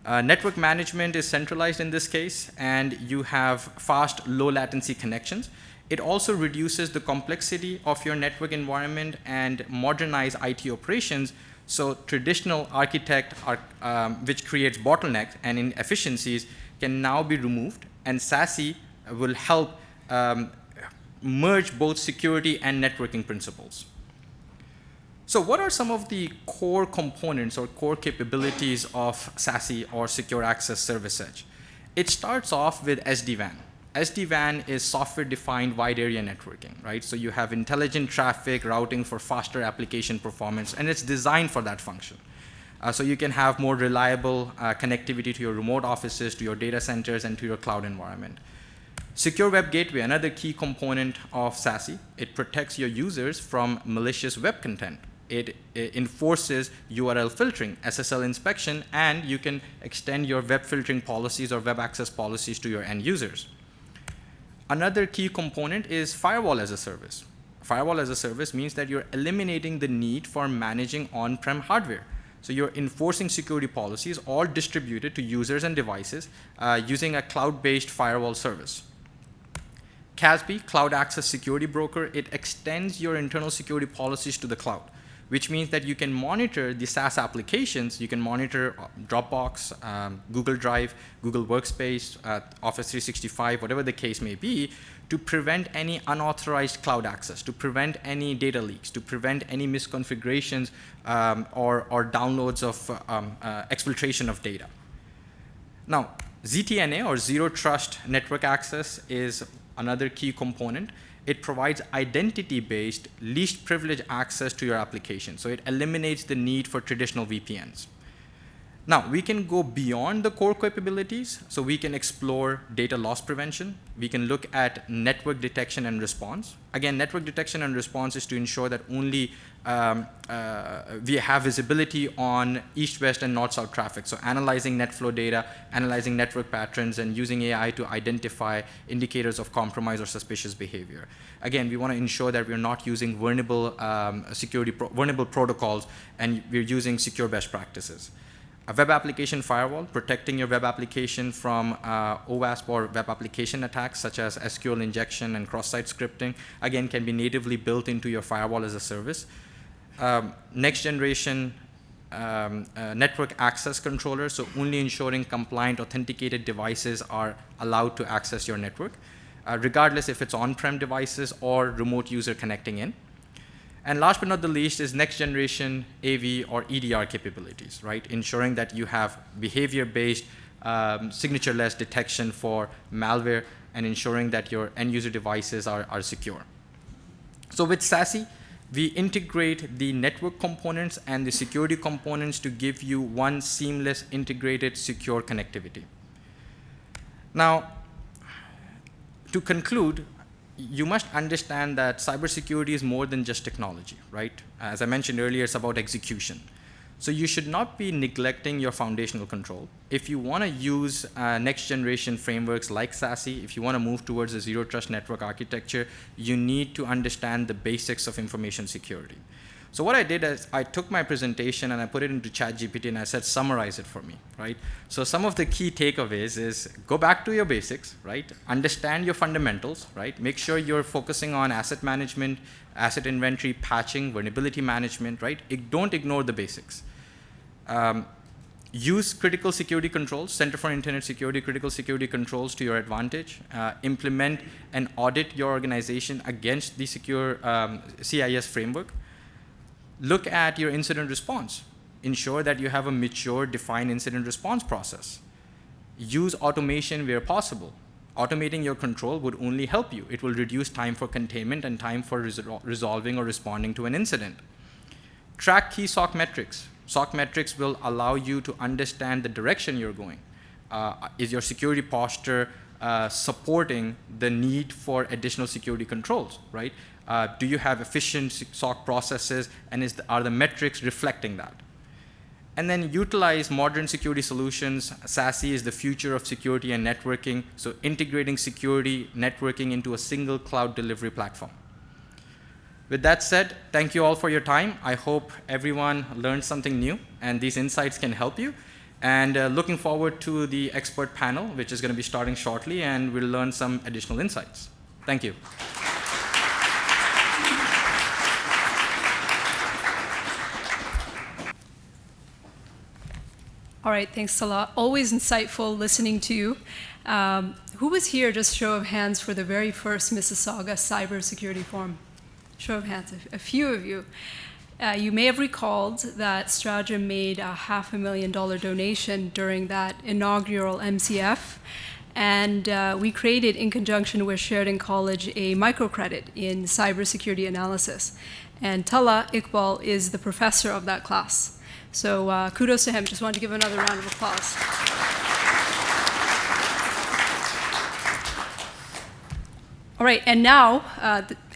Network management is centralized in this case, and you have fast, low latency connections. It also reduces the complexity of your network environment and modernize IT operations. So traditional architect, which creates bottlenecks and inefficiencies, can now be removed, and SASE will help merge both security and networking principles. So what are some of the core components or core capabilities of SASE or Secure Access Service Edge? It starts off with SD-WAN. SD-WAN is software-defined wide area networking, right? So you have intelligent traffic routing for faster application performance, and it's designed for that function. So you can have more reliable connectivity to your remote offices, to your data centers, and to your cloud environment. Secure Web Gateway, another key component of SASE. It protects your users from malicious web content. It enforces URL filtering, SSL inspection, and you can extend your web filtering policies or web access policies to your end users. Another key component is firewall as a service. Firewall as a service means that you're eliminating the need for managing on-prem hardware. So you're enforcing security policies all distributed to users and devices using a cloud-based firewall service. CASB, Cloud Access Security Broker, it extends your internal security policies to the cloud, which means that you can monitor the SaaS applications. You can monitor Dropbox, Google Drive, Google Workspace, Office 365, whatever the case may be, to prevent any unauthorized cloud access, to prevent any data leaks, to prevent any misconfigurations or downloads of exfiltration of data. Now, ZTNA, or Zero Trust Network Access, is another key component. It provides identity-based, least privilege access to your application. So it eliminates the need for traditional VPNs. Now, we can go beyond the core capabilities. So we can explore data loss prevention. We can look at network detection and response. Again, network detection and response is to ensure that only we have visibility on east, west, and north, south traffic. So analyzing net flow data, analyzing network patterns, and using AI to identify indicators of compromise or suspicious behavior. Again, we want to ensure that we're not using vulnerable vulnerable protocols, and we're using secure best practices. A web application firewall, protecting your web application from OWASP or web application attacks such as SQL injection and cross-site scripting, again, can be natively built into your firewall as a service. Next generation network access controller, so only ensuring compliant authenticated devices are allowed to access your network, regardless if it's on-prem devices or remote user connecting in. And last but not the least is next generation AV or EDR capabilities, right? Ensuring that you have behavior-based, signature-less detection for malware, and ensuring that your end user devices are secure. So with SASE, we integrate the network components and the security components to give you one seamless, integrated, secure connectivity. Now, to conclude, you must understand that cybersecurity is more than just technology, right? As I mentioned earlier, it's about execution. So you should not be neglecting your foundational control. If you want to use next generation frameworks like SASE, if you want to move towards a zero trust network architecture, you need to understand the basics of information security. So what I did is I took my presentation and I put it into ChatGPT and I said, summarize it for me, right? So some of the key takeaways is go back to your basics, right? Understand your fundamentals, right? Make sure you're focusing on asset management, asset inventory, patching, vulnerability management, right? Don't ignore the basics. Use critical security controls, Center for Internet Security, critical security controls to your advantage. Implement and audit your organization against the secure CIS framework. Look at your incident response. Ensure that you have a mature, defined incident response process. Use automation where possible. Automating your control would only help you. It will reduce time for containment and time for resolving or responding to an incident. Track key SOC metrics. SOC metrics will allow you to understand the direction you're going. Is your security posture supporting the need for additional security controls, right? Do you have efficient SOC processes, and are the metrics reflecting that? And then utilize modern security solutions. SASE is the future of security and networking, so integrating security, networking into a single cloud delivery platform. With that said, thank you all for your time. I hope everyone learned something new, and these insights can help you. And looking forward to the expert panel, which is going to be starting shortly, and we'll learn some additional insights. Thank you. All right, thanks a lot. Always insightful listening to you. Who was here, just show of hands, for the very first Mississauga Cybersecurity Forum? Show of hands, a few of you. You may have recalled that Stratum made a $500,000 donation during that inaugural MCF, and we created, in conjunction with Sheridan College, a microcredit in cybersecurity analysis. And Tala Iqbal is the professor of that class. So kudos to him. Just wanted to give another round of applause. All right, and now,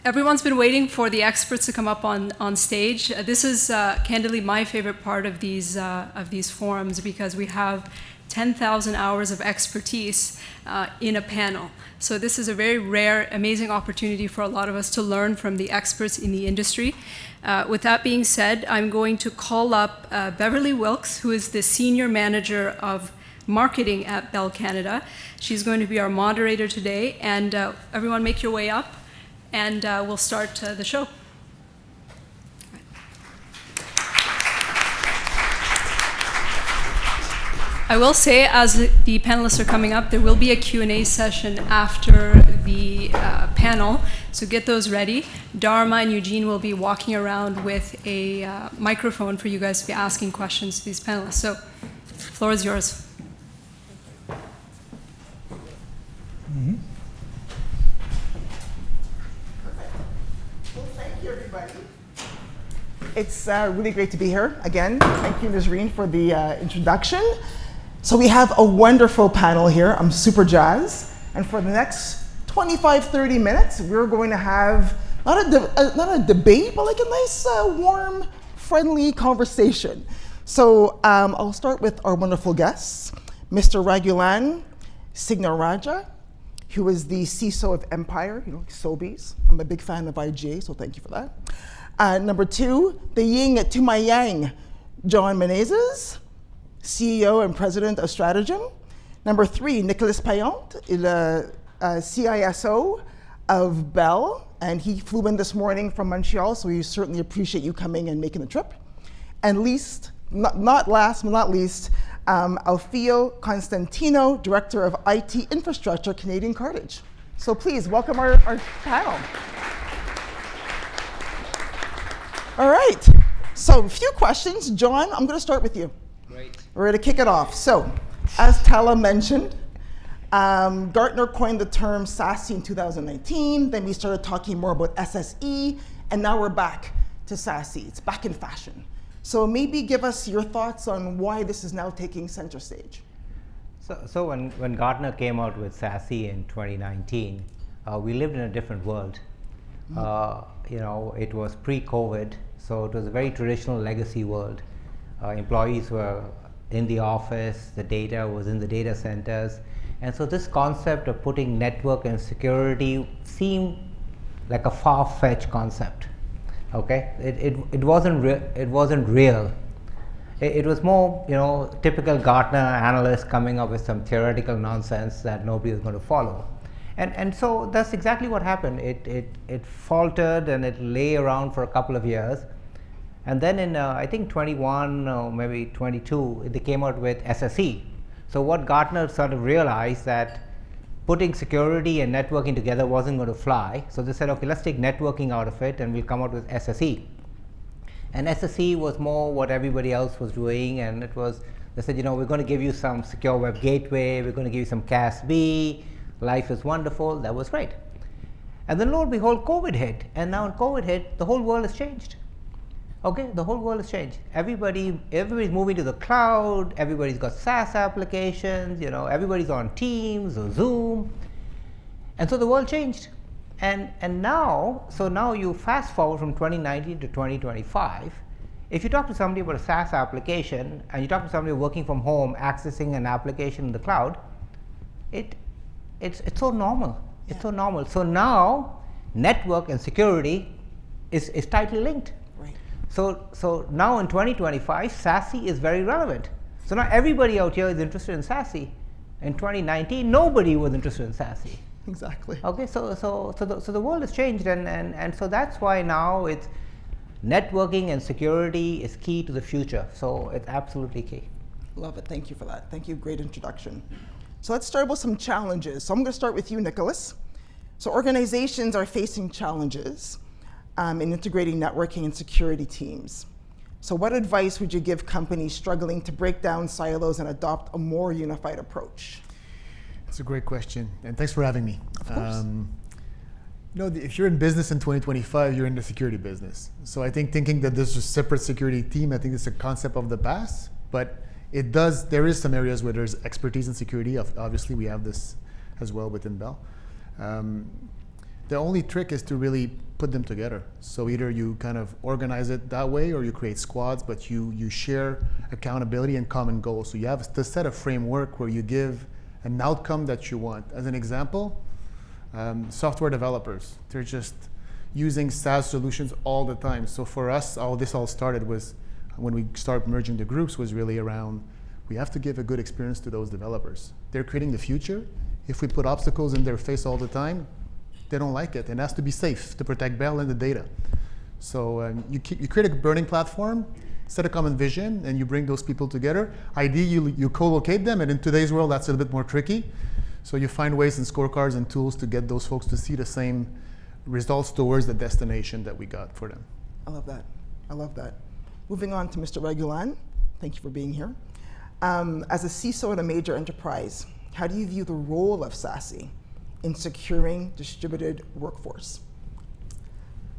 everyone's been waiting for the experts to come up on stage. This is candidly my favorite part of these forums, because we have 10,000 hours of expertise in a panel. So this is a very rare, amazing opportunity for a lot of us to learn from the experts in the industry. With that being said, I'm going to call up Beverly Wilkes, who is the Senior Manager of Marketing at Bell Canada. She's going to be our moderator today, and everyone make your way up, and we'll start the show. I will say, as the panelists are coming up, there will be a Q&A session after the panel, so get those ready. Dharma and Eugene will be walking around with a microphone for you guys to be asking questions to these panelists. So, the floor is yours. Mm-hmm. Well, thank you, everybody. It's really great to be here again. Thank you, Nazreen, for the introduction. So we have a wonderful panel here. I'm super jazzed. And for the next 25, 30 minutes, we're going to have not a debate, but like a nice, warm, friendly conversation. So I'll start with our wonderful guests, Mr. Raghulan Signaraja, who is the CISO of Empire, like Sobeys. I'm a big fan of IGA, so thank you for that. Number two, the yin to my yang, John Menezes, CEO and President of Stratagem. Number three, Nicolas Payan, CISO of Bell, and he flew in this morning from Montreal, so we certainly appreciate you coming and making the trip. And not last but not least, Alfio Constantino, Director of IT Infrastructure, Canadian Cartage. So please welcome our panel. All right, so a few questions. John, I'm going to start with you. Great. We're going to kick it off. So, as Tala mentioned, Gartner coined the term SASE in 2019. Then we started talking more about SSE, and now we're back to SASE. It's back in fashion. So maybe give us your thoughts on why this is now taking center stage. So when Gartner came out with SASE in 2019, we lived in a different world. It was pre-COVID, so it was a very traditional legacy world. Employees were in the office, the data was in the data centers, and so this concept of putting network and security seemed like a far-fetched concept. Okay, it wasn't real. It was more, typical Gartner analyst coming up with some theoretical nonsense that nobody was going to follow, and so that's exactly what happened. It faltered and it lay around for a couple of years. And then in, I think 21 or maybe 22, they came out with SSE. So what Gartner sort of realized that putting security and networking together wasn't going to fly. So they said, okay, let's take networking out of it and we'll come out with SSE. And SSE was more what everybody else was doing, and it was, they said, we're going to give you some secure web gateway, we're going to give you some CASB, life is wonderful. That was great. And then lo and behold, COVID hit, and now when COVID hit, the whole world has changed. Okay, the whole world has changed. Everybody's moving to the cloud, everybody's got SaaS applications, everybody's on Teams or Zoom. And so the world changed. And now you fast forward from 2019 to 2025. If you talk to somebody about a SaaS application, and you talk to somebody working from home accessing an application in the cloud, it's so normal. It's so normal. So now network and security is tightly linked. Right. So now in 2025, SASE is very relevant. So now everybody out here is interested in SASE. In 2019, nobody was interested in SASE. Exactly. Okay, so the world has changed, and so that's why now it's networking and security is key to the future. So it's absolutely key. Love it. Thank you for that. Thank you. Great introduction. So let's start with some challenges. So I'm going to start with you, Nicholas. So organizations are facing challenges in integrating networking and security teams. So what advice would you give companies struggling to break down silos and adopt a more unified approach? It's a great question, and thanks for having me. Of course. If you're in business in 2025, you're in the security business. So I think thinking that there's a separate security team, I think it's a concept of the past, but there is some areas where there's expertise in security. Obviously, we have this as well within Bell. The only trick is to really put them together. So either you kind of organize it that way, or you create squads, but you share accountability and common goals. So you have to set a framework where you give an outcome that you want. As an example, software developers, they're just using SaaS solutions all the time. So for us, this all started was when we started merging the groups was really around, we have to give a good experience to those developers. They're creating the future. If we put obstacles in their face all the time, they don't like it. And it has to be safe to protect Bell and the data. So you create a burning platform, set a common vision, and you bring those people together. Ideally, you co-locate them, and in today's world, that's a little bit more tricky. So you find ways and scorecards and tools to get those folks to see the same results towards the destination that we got for them. I love that. I love that. Moving on to Mr. Regulan. Thank you for being here. As a CISO in a major enterprise, how do you view the role of SASE in securing distributed workforce?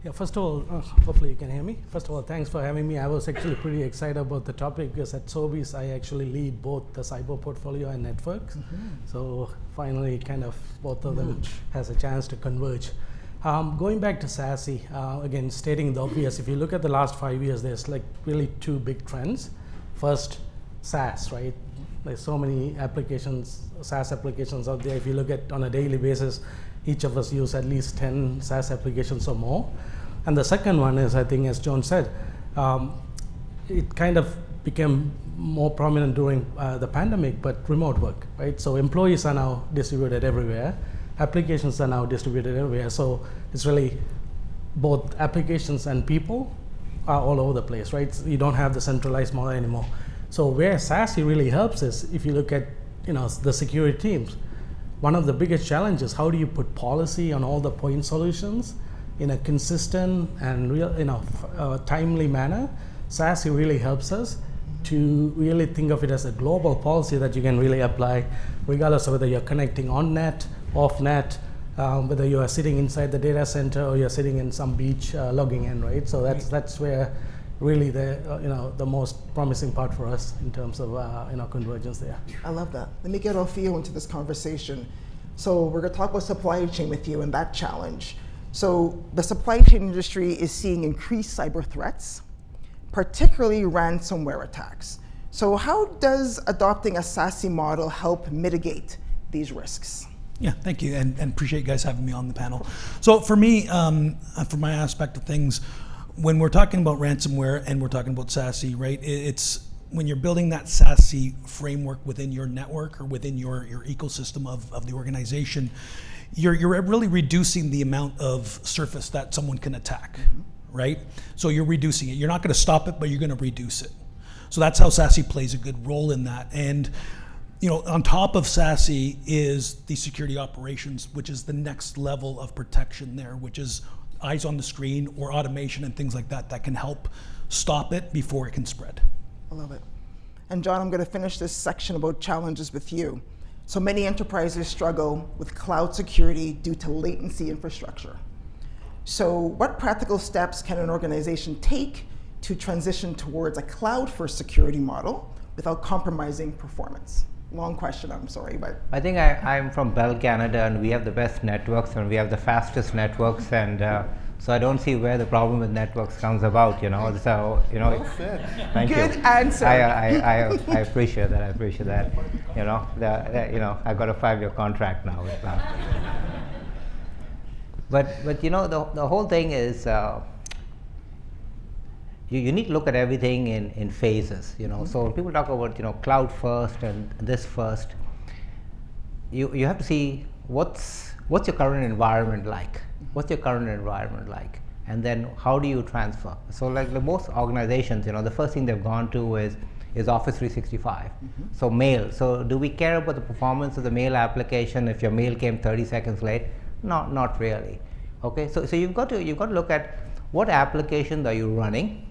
Yeah, first of all, hopefully you can hear me. First of all, thanks for having me. I was actually pretty excited about the topic because at Sobis, I actually lead both the cyber portfolio and networks. So finally, kind of both of them has a chance to converge. Going back to SASE, again, stating the obvious, if you look at the last 5 years, there's like really two big trends. First, SaaS, right? There's so many applications, SaaS applications out there. If you look at on a daily basis, each of us use at least 10 SaaS applications or more. And the second one is, I think, as John said, it kind of became more prominent during the pandemic, but remote work, right? So employees are now distributed everywhere. Applications are now distributed everywhere. So it's really both applications and people are all over the place, right? So you don't have the centralized model anymore. So where SASE really helps is if you look at the security teams. One of the biggest challenges, how do you put policy on all the point solutions in a consistent and real, timely manner? SASE really helps us to really think of it as a global policy that you can really apply, regardless of whether you're connecting on net, off net, whether you are sitting inside the data center or you're sitting in some beach logging in, right? So that's where really the most promising part for us in terms of convergence there. I love that. Let me get Alfio into this conversation. So we're going to talk about supply chain with you and that challenge. So the supply chain industry is seeing increased cyber threats, particularly ransomware attacks. So how does adopting a SASE model help mitigate these risks? Yeah, thank you, and appreciate you guys having me on the panel. So for me, from my aspect of things, when we're talking about ransomware and we're talking about SASE, right, it's when you're building that SASE framework within your network or within your ecosystem of the organization, you're really reducing the amount of surface that someone can attack, right? So you're reducing it. You're not going to stop it, but you're going to reduce it. So that's how SASE plays a good role in that. And on top of SASE is the security operations, which is the next level of protection there, which is eyes on the screen or automation and things like that that can help stop it before it can spread. I love it. And John, I'm going to finish this section about challenges with you. So many enterprises struggle with cloud security due to latency infrastructure. So what practical steps can an organization take to transition towards a cloud-first security model without compromising performance? Long question, I'm sorry, but. I think I'm from Bell Canada, and we have the best networks and we have the fastest networks, and so I don't see where the problem with networks comes about, so, thank you. Good answer. I appreciate that, I got a 5-year contract now with Bell. But the whole thing is, you need to look at everything in phases, So when people talk about, cloud first and this first, you have to see what's your current environment like? What's your current environment like? And then how do you transfer? So like most organizations, the first thing they've gone to is Office 365. So mail. So do we care about the performance of the mail application if your mail came 30 seconds late? Not really. Okay, so you've got to look at what applications are you running,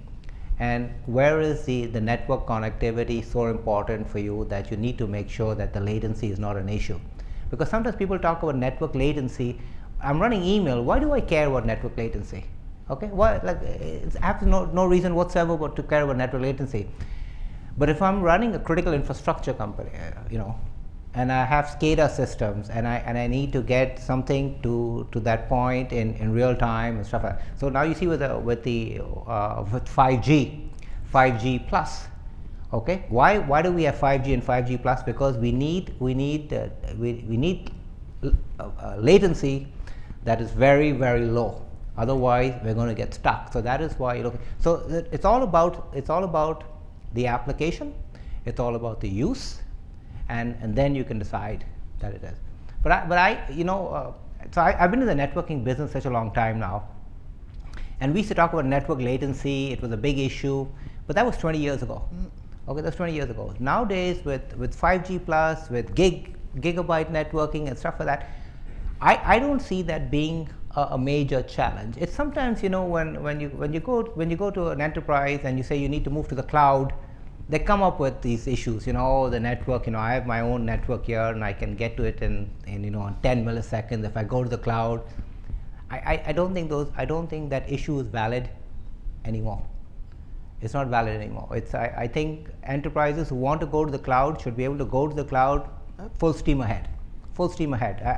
and where is the network connectivity so important for you that you need to make sure that the latency is not an issue. Because sometimes people talk about network latency. I'm running email. Why do I care about network latency? Okay, why? Like, it's absolutely no reason whatsoever but to care about network latency. But if I'm running a critical infrastructure company, and I have SCADA systems, and I need to get something to that point in real time and stuff like that. So now you see with 5G plus. Okay, why do we have 5G and 5G plus? Because we need latency that is very, very low. Otherwise, we're going to get stuck. So that is why So it's all about the application. It's all about the use, and then you can decide that it is. But I've been in the networking business such a long time now, and we used to talk about network latency. It was a big issue, but that was 20 years ago. Okay, that's 20 years ago. Nowadays, with 5G plus, with gigabyte networking and stuff like that, I don't see that being a major challenge. It's sometimes, when you go to an enterprise and you say you need to move to the cloud, they come up with these issues. The network. I have my own network here, and I can get to it in 10 milliseconds. If I go to the cloud, I don't think that issue is valid anymore. It's not valid anymore. I think enterprises who want to go to the cloud should be able to go to the cloud full steam ahead.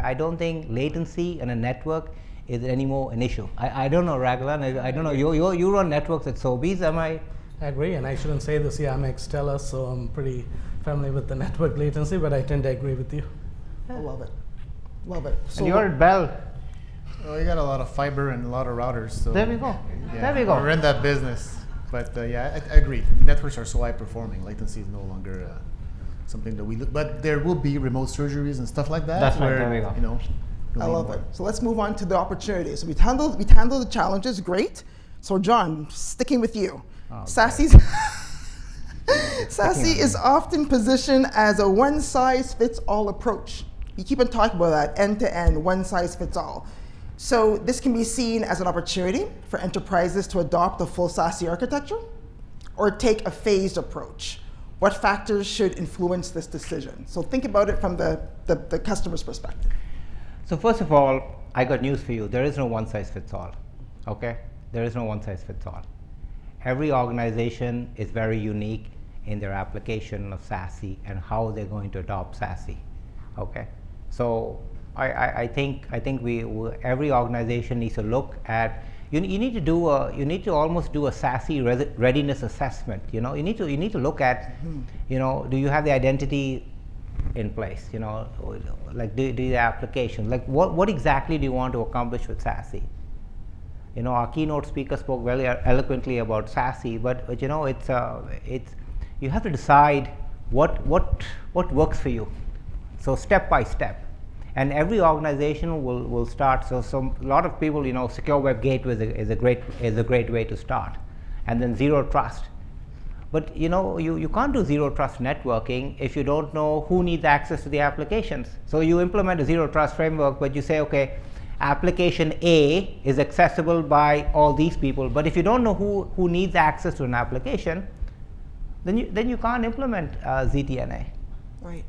I don't think latency in a network is anymore an issue. I don't know, Raghavan. I don't know. You run networks at Sobeys, am I? I agree, and I shouldn't say this. Yeah, I'm ex-Telus, so I'm pretty familiar with the network latency, but I tend to agree with you. I love it. So And you're at Bell. Well, you got a lot of fiber and a lot of routers. So There we go. yeah, There we go. We're in that business. But I agree. Networks are so high performing. Latency is no longer something that we look. But there will be remote surgeries and stuff like that. That's right. Where, There we go. I love it. So let's move on to the opportunities. So we handled the challenges, great. So John, sticking with you, SASE is often positioned as a one-size-fits-all approach. You keep on talking about that end-to-end, one-size-fits-all. So this can be seen as an opportunity for enterprises to adopt a full SASE architecture or take a phased approach. What factors should influence this decision? So think about it from the customer's perspective. So first of all, I got news for you. There is no one-size-fits-all. Okay? There is no one-size-fits-all. Every organization is very unique in their application of SASE and how they're going to adopt SASE. Okay? So I think every organization needs to look at. You need to almost do a SASE readiness assessment. You need to look at, do you have the identity in place? Like do the application. Like what exactly do you want to accomplish with SASE? Our keynote speaker spoke very eloquently about SASE, but it's you have to decide what works for you. So step by step. And every organization will start. So a lot of people, secure web gateway is a great way to start, and then zero trust. But you can't do zero trust networking if you don't know who needs access to the applications. So you implement a zero trust framework, but you say, okay, application A is accessible by all these people, but if you don't know who needs access to an application, then you can't implement ZTNA. Right.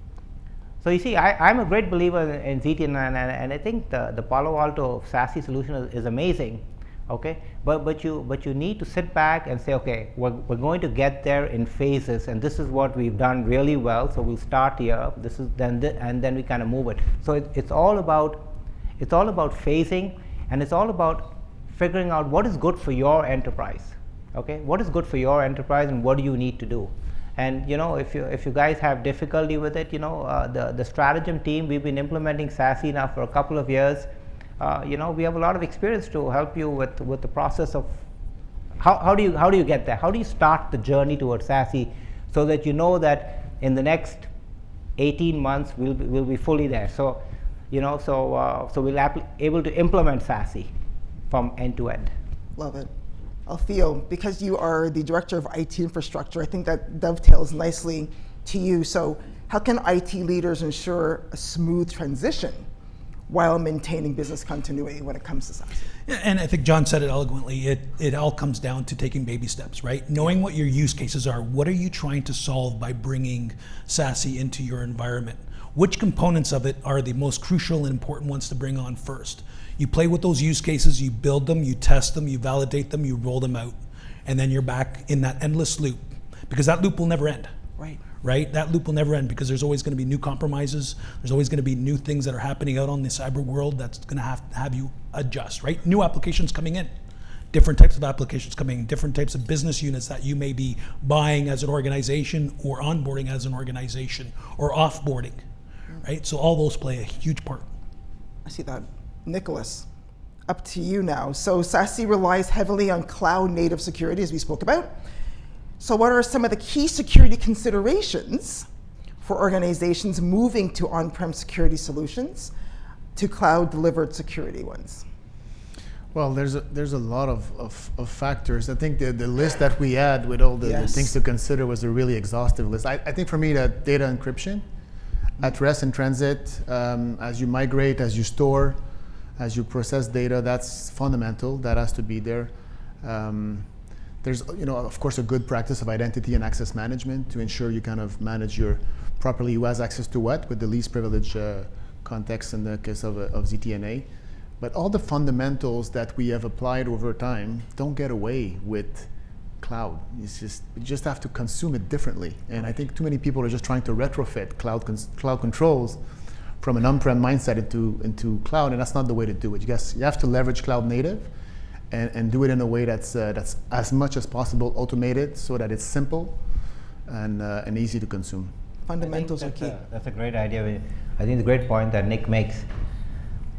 So you see, I'm a great believer in ZTNA, and I think the Palo Alto SASE solution is amazing. Okay, but you need to sit back and say, okay, we're going to get there in phases, and this is what we've done really well. So we'll start here. This is and then we kind of move it. So it's all about phasing, and it's all about figuring out what is good for your enterprise. Okay, what is good for your enterprise, and what do you need to do? And you know, if you guys have difficulty with it, you know, the Stratagem team, we've been implementing SASE now for a couple of years. You know, we have a lot of experience to help you with the process of how do you get there? How do you start the journey towards SASE, so that you know that in the next 18 months we'll be fully there. So, you know, so we'll able to implement SASE from end to end. Love it. Alfio, because you are the director of IT infrastructure, I think that dovetails nicely to you. So how can IT leaders ensure a smooth transition while maintaining business continuity when it comes to SASE? Yeah, and I think John said it eloquently. It all comes down to taking baby steps, right? Knowing what your use cases are. What are you trying to solve by bringing SASE into your environment? Which components of it are the most crucial and important ones to bring on first? You play with those use cases, you build them, you test them, you validate them, you roll them out, and then you're back in that endless loop, because that loop will never end. Right. Right? That loop will never end, because there's always going to be new compromises. There's always going to be new things that are happening out on the cyber world that's going to have you adjust, right? New applications coming in, different types of applications coming in, different types of business units that you may be buying as an organization or onboarding as an organization or offboarding, right? So all those play a huge part. I see that. Nicholas, up to you now. So SASE relies heavily on cloud native security, as we spoke about. So what are some of the key security considerations for organizations moving to on-prem security solutions to cloud delivered security ones? Well, there's a lot of factors. I think the list that we had with all the things to consider was a really exhaustive list. I think for me that data encryption at rest and transit, as you migrate, as you store, as you process data, that's fundamental. That has to be there. There's, you know, of course, a good practice of identity and access management to ensure you kind of manage properly who has access to what with the least privilege context in the case of ZTNA. But all the fundamentals that we have applied over time don't get away with cloud. It's just, you just have to consume it differently. And I think too many people are just trying to retrofit cloud controls from an on-prem mindset into cloud, and that's not the way to do it. You have to leverage cloud native and do it in a way that's as much as possible automated, so that it's simple and easy to consume. Fundamentals are key. That's a great idea. I think the great point that Nick makes,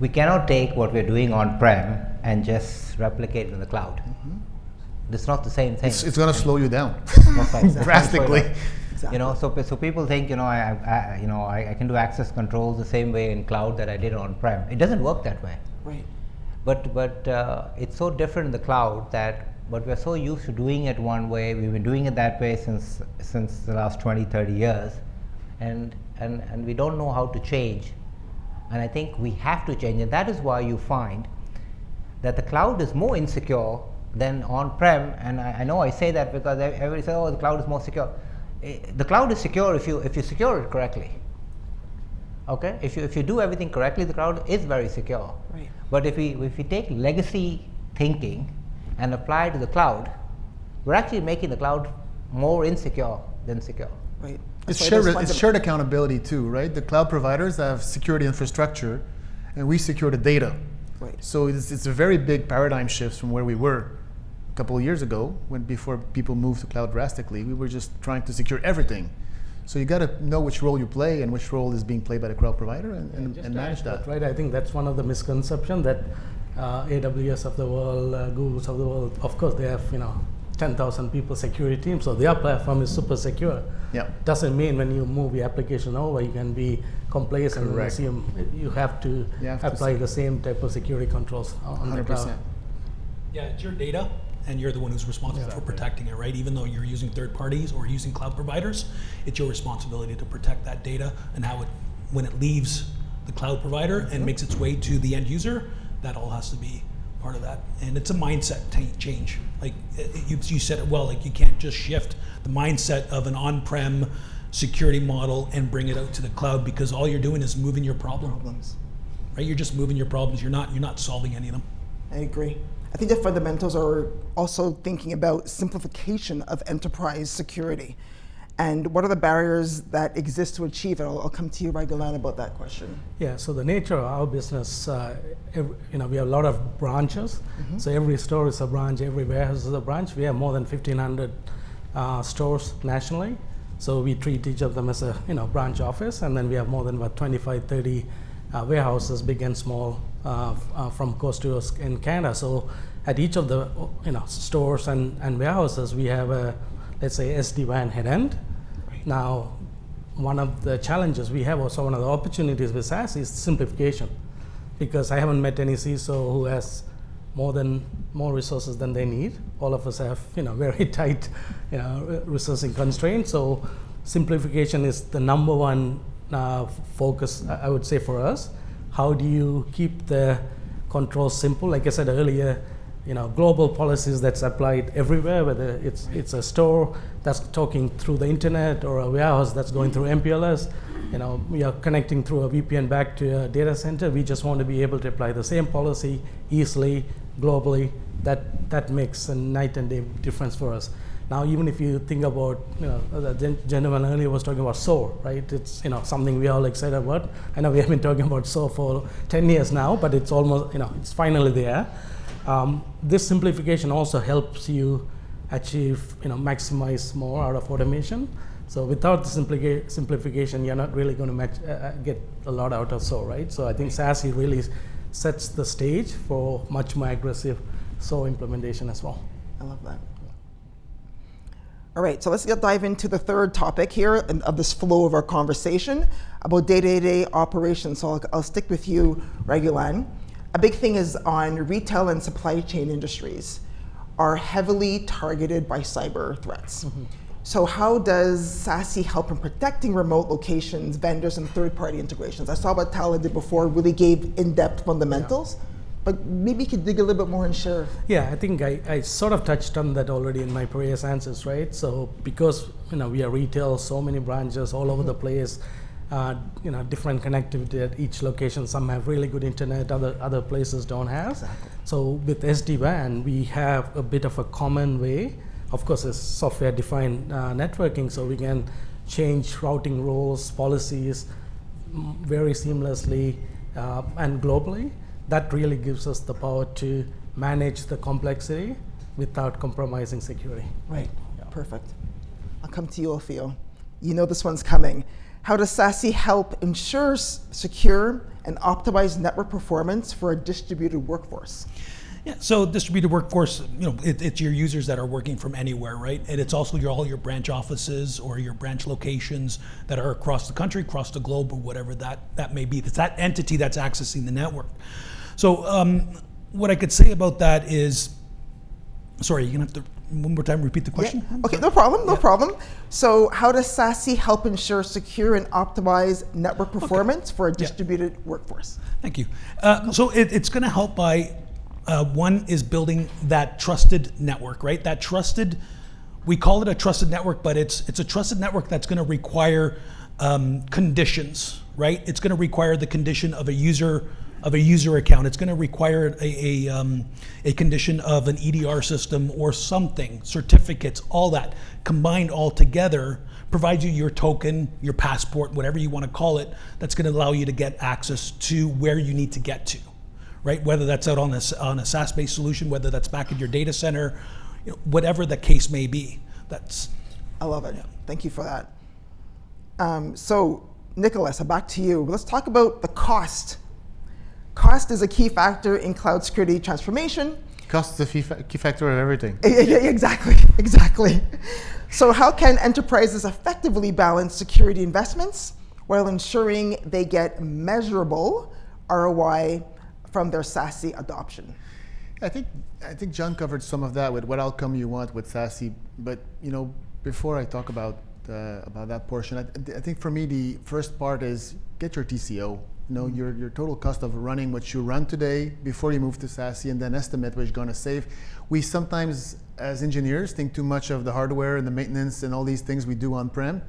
we cannot take what we're doing on-prem and just replicate it in the cloud. It's not the same thing. It's going to slow you down drastically. Exactly. You know, so people think, you know, I can do access controls the same way in cloud that I did on-prem. It doesn't work that way. Right. But it's so different in the cloud but we're so used to doing it one way. We've been doing it that way since the last 20, 30 years, and we don't know how to change. And I think we have to change, and that is why you find that the cloud is more insecure than on-prem. And I know I say that because everybody says, oh, the cloud is more secure. The cloud is secure if you secure it correctly. Okay, if you do everything correctly, the cloud is very secure. Right. But if we take legacy thinking and apply it to the cloud, we're actually making the cloud more insecure than secure. Right. It's shared accountability too, right? The cloud providers have security infrastructure, and we secure the data. Right. So it's a very big paradigm shift from where we were a couple of years ago, before people moved to cloud drastically. We were just trying to secure everything. So you got to know which role you play and which role is being played by the cloud provider, and manage that. Right. I think that's one of the misconceptions that AWS of the world, Google's of the world, of course, they have 10,000 people security team, so their platform is super secure. Yeah. Doesn't mean when you move the application over, you can be complacent and assume you have to apply the same type of security controls on 100%. The cloud. Yeah, it's your data, and you're the one who's responsible for protecting it, right? Even though you're using third parties or using cloud providers, it's your responsibility to protect that data, and when it leaves the cloud provider and makes its way to the end user, that all has to be part of that. And it's a mindset change. Like you said it well, like you can't just shift the mindset of an on-prem security model and bring it out to the cloud, because all you're doing is moving your problems. Right? You're just moving your problems. You're not solving any of them. I agree. I think the fundamentals are also thinking about simplification of enterprise security. And what are the barriers that exist to achieve it? I'll come to you, Raghulan, about that question. Yeah, so the nature of our business, we have a lot of branches. So every store is a branch, every warehouse is a branch. We have more than 1,500 stores nationally. So we treat each of them as a branch office, and then we have more than about 25, 30 warehouses, big and small, from coast to coast in Canada. So at each of the stores and warehouses, we have a, let's say, SD-WAN head end. Now, one of the challenges we have, also one of the opportunities with SaaS, is simplification, because I haven't met any CISO who has more resources than they need. All of us have very tight resourcing constraints. So simplification is the number one focus, I would say, for us. How do you keep the controls simple? Like I said earlier, global policies that's applied everywhere, whether it's a store that's talking through the internet or a warehouse that's going through MPLS. We are connecting through a VPN back to a data center. We just want to be able to apply the same policy easily, globally. That makes a night and day difference for us. Now, even if you think about, the gentleman earlier was talking about SOAR, right? It's something we're all excited about. I know we have been talking about SOAR for 10 years now, but it's almost, it's finally there. This simplification also helps you achieve, maximize more out of automation. So without the simplification, you're not really going to get a lot out of SOAR, right? So I think SASE really sets the stage for much more aggressive SOAR implementation as well. I love that. All right, so let's dive into the third topic here of this flow of our conversation about day-to-day operations. So I'll stick with you, Raghulan. A big thing is on retail and supply chain industries are heavily targeted by cyber threats. So how does SASE help in protecting remote locations, vendors, and third-party integrations? I saw what Tala did before, really gave in-depth fundamentals, but maybe you could dig a little bit more and share. Yeah, I think I sort of touched on that already in my previous answers, right? So because we are retail, so many branches all over the place, different connectivity at each location. Some have really good internet, other places don't have. Exactly. So with SD-WAN, we have a bit of a common way. Of course, it's software-defined networking, so we can change routing rules, policies very seamlessly and globally. That really gives us the power to manage the complexity without compromising security. Right, perfect. I'll come to you, Alfio. You know this one's coming. How does SASE help ensure secure and optimized network performance for a distributed workforce? Yeah, so distributed workforce, it's your users that are working from anywhere, right? And it's also all your branch offices or your branch locations that are across the country, across the globe, or whatever that may be. It's that entity that's accessing the network. So what I could say about that is, sorry, you're gonna have to one more time repeat the question? Yeah. Okay, no problem. So how does SASE help ensure secure and optimized network performance for a distributed workforce? Thank you. So it's gonna help by, one is building that trusted network, right? That trusted, we call it a trusted network, but it's a trusted network that's gonna require conditions, right? It's gonna require the condition of a user account. It's going to require a condition of an EDR system or something, certificates, all that combined all together provides you your token, your passport, whatever you want to call it, that's going to allow you to get access to where you need to get to, right? Whether that's out on a SaaS-based solution, whether that's back in your data center, whatever the case may be. I love it. Yeah. Thank you for that. So Nicholas, back to you. Let's talk about the cost. Cost is a key factor in cloud security transformation. Cost is a key factor of everything. Exactly. So how can enterprises effectively balance security investments while ensuring they get measurable ROI from their SASE adoption? I think John covered some of that with what outcome you want with SASE, but before I talk about that portion. I think for me the first part is get your TCO. You know, your total cost of running what you run today before you move to SASE, and then estimate what you're going to save. We sometimes, as engineers, think too much of the hardware and the maintenance and all these things we do on-prem,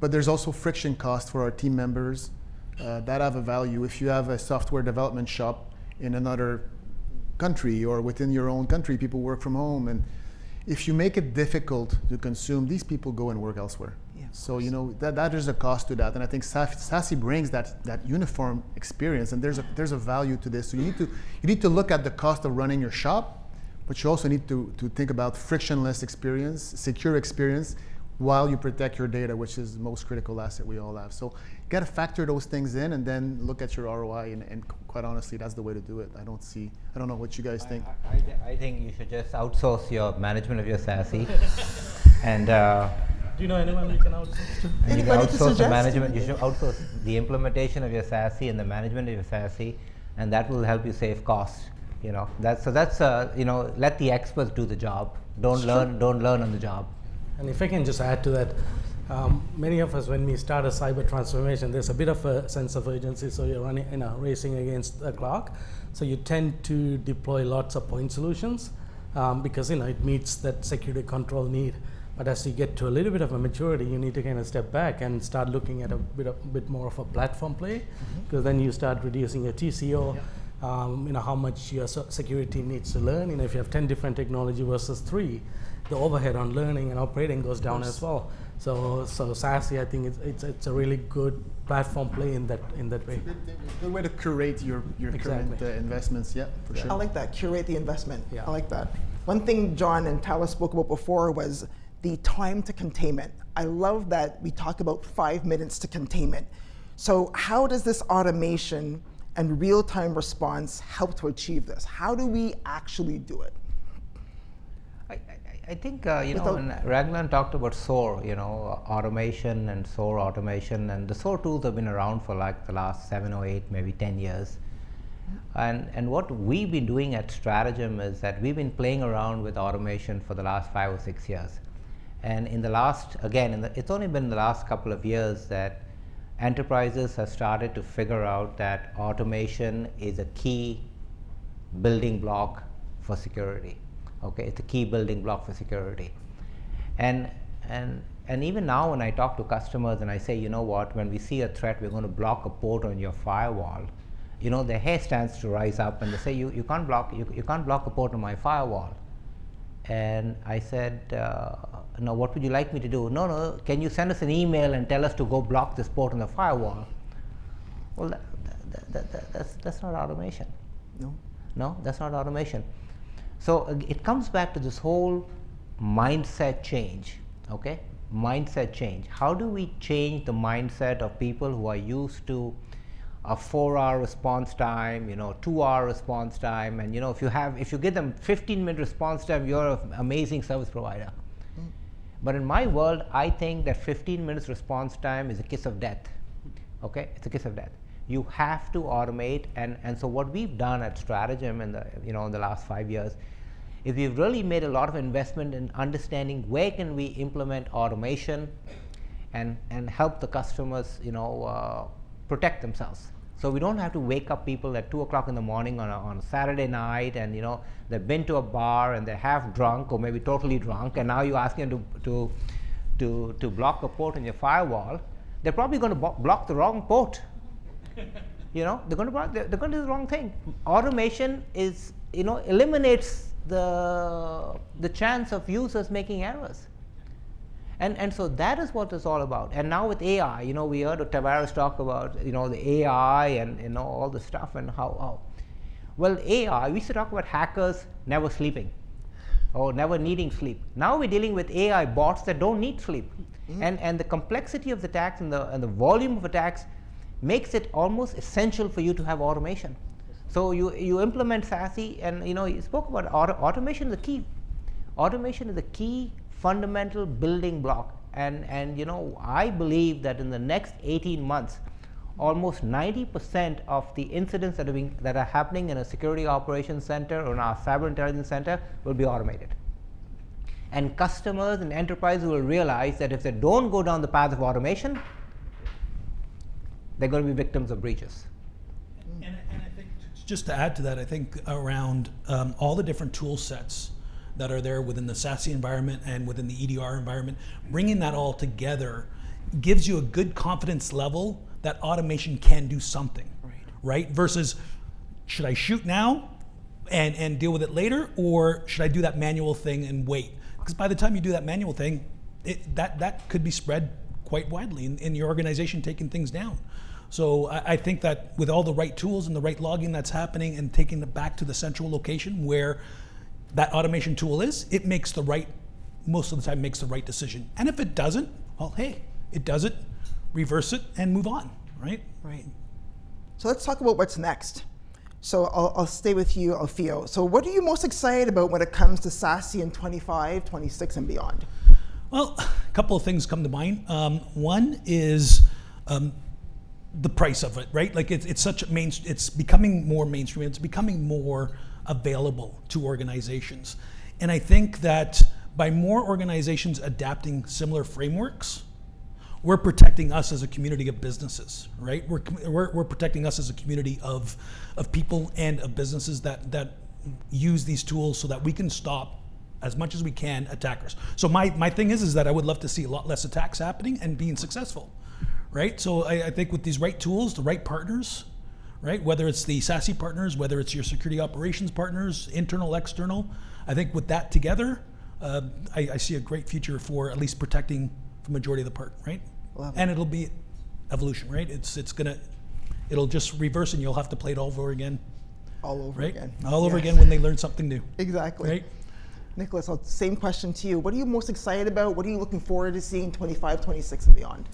but there's also friction costs for our team members that have a value. If you have a software development shop in another country or within your own country, people work from home, and if you make it difficult to consume, these people go and work elsewhere. So you know that is a cost to that, and I think SASE brings that uniform experience, and there's a value to this. So you need to look at the cost of running your shop, but you also need to think about frictionless experience, secure experience, while you protect your data, which is the most critical asset we all have. So you got to factor those things in, and then look at your ROI. And quite honestly, that's the way to do it. I don't know what you guys think. I think you should just outsource your management of your SASE, and. Do you know anyone you can outsource to? And you can outsource the management. You should outsource the implementation of your SASE and the management of your SASE, and that will help you save costs. You know, that's you know, let the experts do the job. Don't learn on the job. And if I can just add to that, many of us, when we start a cyber transformation, there's a bit of a sense of urgency. So you're running, you know, racing against the clock. So you tend to deploy lots of point solutions because you know it meets that security control need. But as you get to a little bit of a maturity, you need to kind of step back and start looking at a bit more of a platform play, because then you start reducing your TCO, you know, how much your security needs to learn. You know, if you have 10 different technology versus 3, the overhead on learning and operating goes down as well. So SASE, I think it's a really good platform play in that way. It's a good way to curate your current investments. Yeah, for sure. I like that, curate the investment. Yeah. I like that. One thing John and Talis spoke about before was the time to containment. I love that we talk about 5 minutes to containment. So how does this automation and real-time response help to achieve this? How do we actually do it? I think, you know, when Raglan talked about SOAR, you know, automation and SOAR automation, and the SOAR tools have been around for like the last 7 or 8, maybe 10 years. And what we've been doing at Stratagem is that we've been playing around with automation for the last 5 or 6 years. And in the last, it's only been the last couple of years that enterprises have started to figure out that automation is a key building block for security. Okay, it's a key building block for security. And even now when I talk to customers and I say, you know what, when we see a threat, we're going to block a port on your firewall, you know, their hair stands to rise up, and they say, you can't block a port on my firewall. And I said, no, what would you like me to do? No, can you send us an email and tell us to go block this port on the firewall? Well, that's not automation. No, that's not automation. So it comes back to this whole mindset change, okay? Mindset change. How do we change the mindset of people who are used to a 4-hour response time, you know, 2-hour response time, and you know, if you give them 15-minute response time, you're an amazing service provider. But in my world, I think that 15 minutes response time is a kiss of death. Okay, it's a kiss of death. You have to automate, and so what we've done at Stratagem in the last 5 years is we've really made a lot of investment in understanding where can we implement automation and help the customers, you know, protect themselves. So we don't have to wake up people at 2 o'clock in the morning on a Saturday night, and you know, they've been to a bar and they're half drunk or maybe totally drunk, and now you're asking them to block a port in your firewall. They're probably going to block the wrong port. You know, they're going to do the wrong thing. Automation is, you know, eliminates the chance of users making errors. And so that is what it's all about. And now with AI, you know, we heard Tavares talk about, you know, the AI and, you know, all the stuff and how well, AI, we used to talk about hackers never sleeping or never needing sleep. Now we're dealing with AI bots that don't need sleep. And the complexity of the attacks and the volume of attacks makes it almost essential for you to have automation. So you implement SASE, and you know, you spoke about automation is the key. Automation is the key fundamental building block, and you know, I believe that in the next 18 months, almost 90% of the incidents that are happening in a security operations center or in our cyber intelligence center will be automated. And customers and enterprises will realize that if they don't go down the path of automation, they're going to be victims of breaches. And I think, just to add to that, I think around all the different tool sets that are there within the SASE environment and within the EDR environment, bringing that all together gives you a good confidence level that automation can do something, right? Versus, should I shoot now and deal with it later, or should I do that manual thing and wait? Because by the time you do that manual thing, that could be spread quite widely in your organization, taking things down. So I think that with all the right tools and the right logging that's happening and taking it back to the central location where that automation tool is, it makes most of the time makes the right decision. And if it doesn't, well, hey, it does it, reverse it, and move on, right? Right. So let's talk about what's next. So I'll stay with you, Alfio. So what are you most excited about when it comes to SASE in 25, 26, and beyond? Well, a couple of things come to mind. One is the price of it, right? Like it's becoming more mainstream. It's becoming more available to organizations. And I think that by more organizations adapting similar frameworks, we're protecting us as a community of businesses, right? We're protecting us as a community of people and of businesses that use these tools so that we can stop as much as we can attackers. So my thing is that I would love to see a lot less attacks happening and being successful, right? So I think with these right tools, the right partners, right? Whether it's the SASE partners, whether it's your security operations partners, internal, external, I think with that together, I see a great future for at least protecting the majority of the part, right? And it'll be evolution, right? It'll just reverse and you'll have to play it all over again. All over again. All over again when they learn something new. Exactly. Right? Nicholas, same question to you. What are you most excited about? What are you looking forward to seeing 25, 26, and beyond?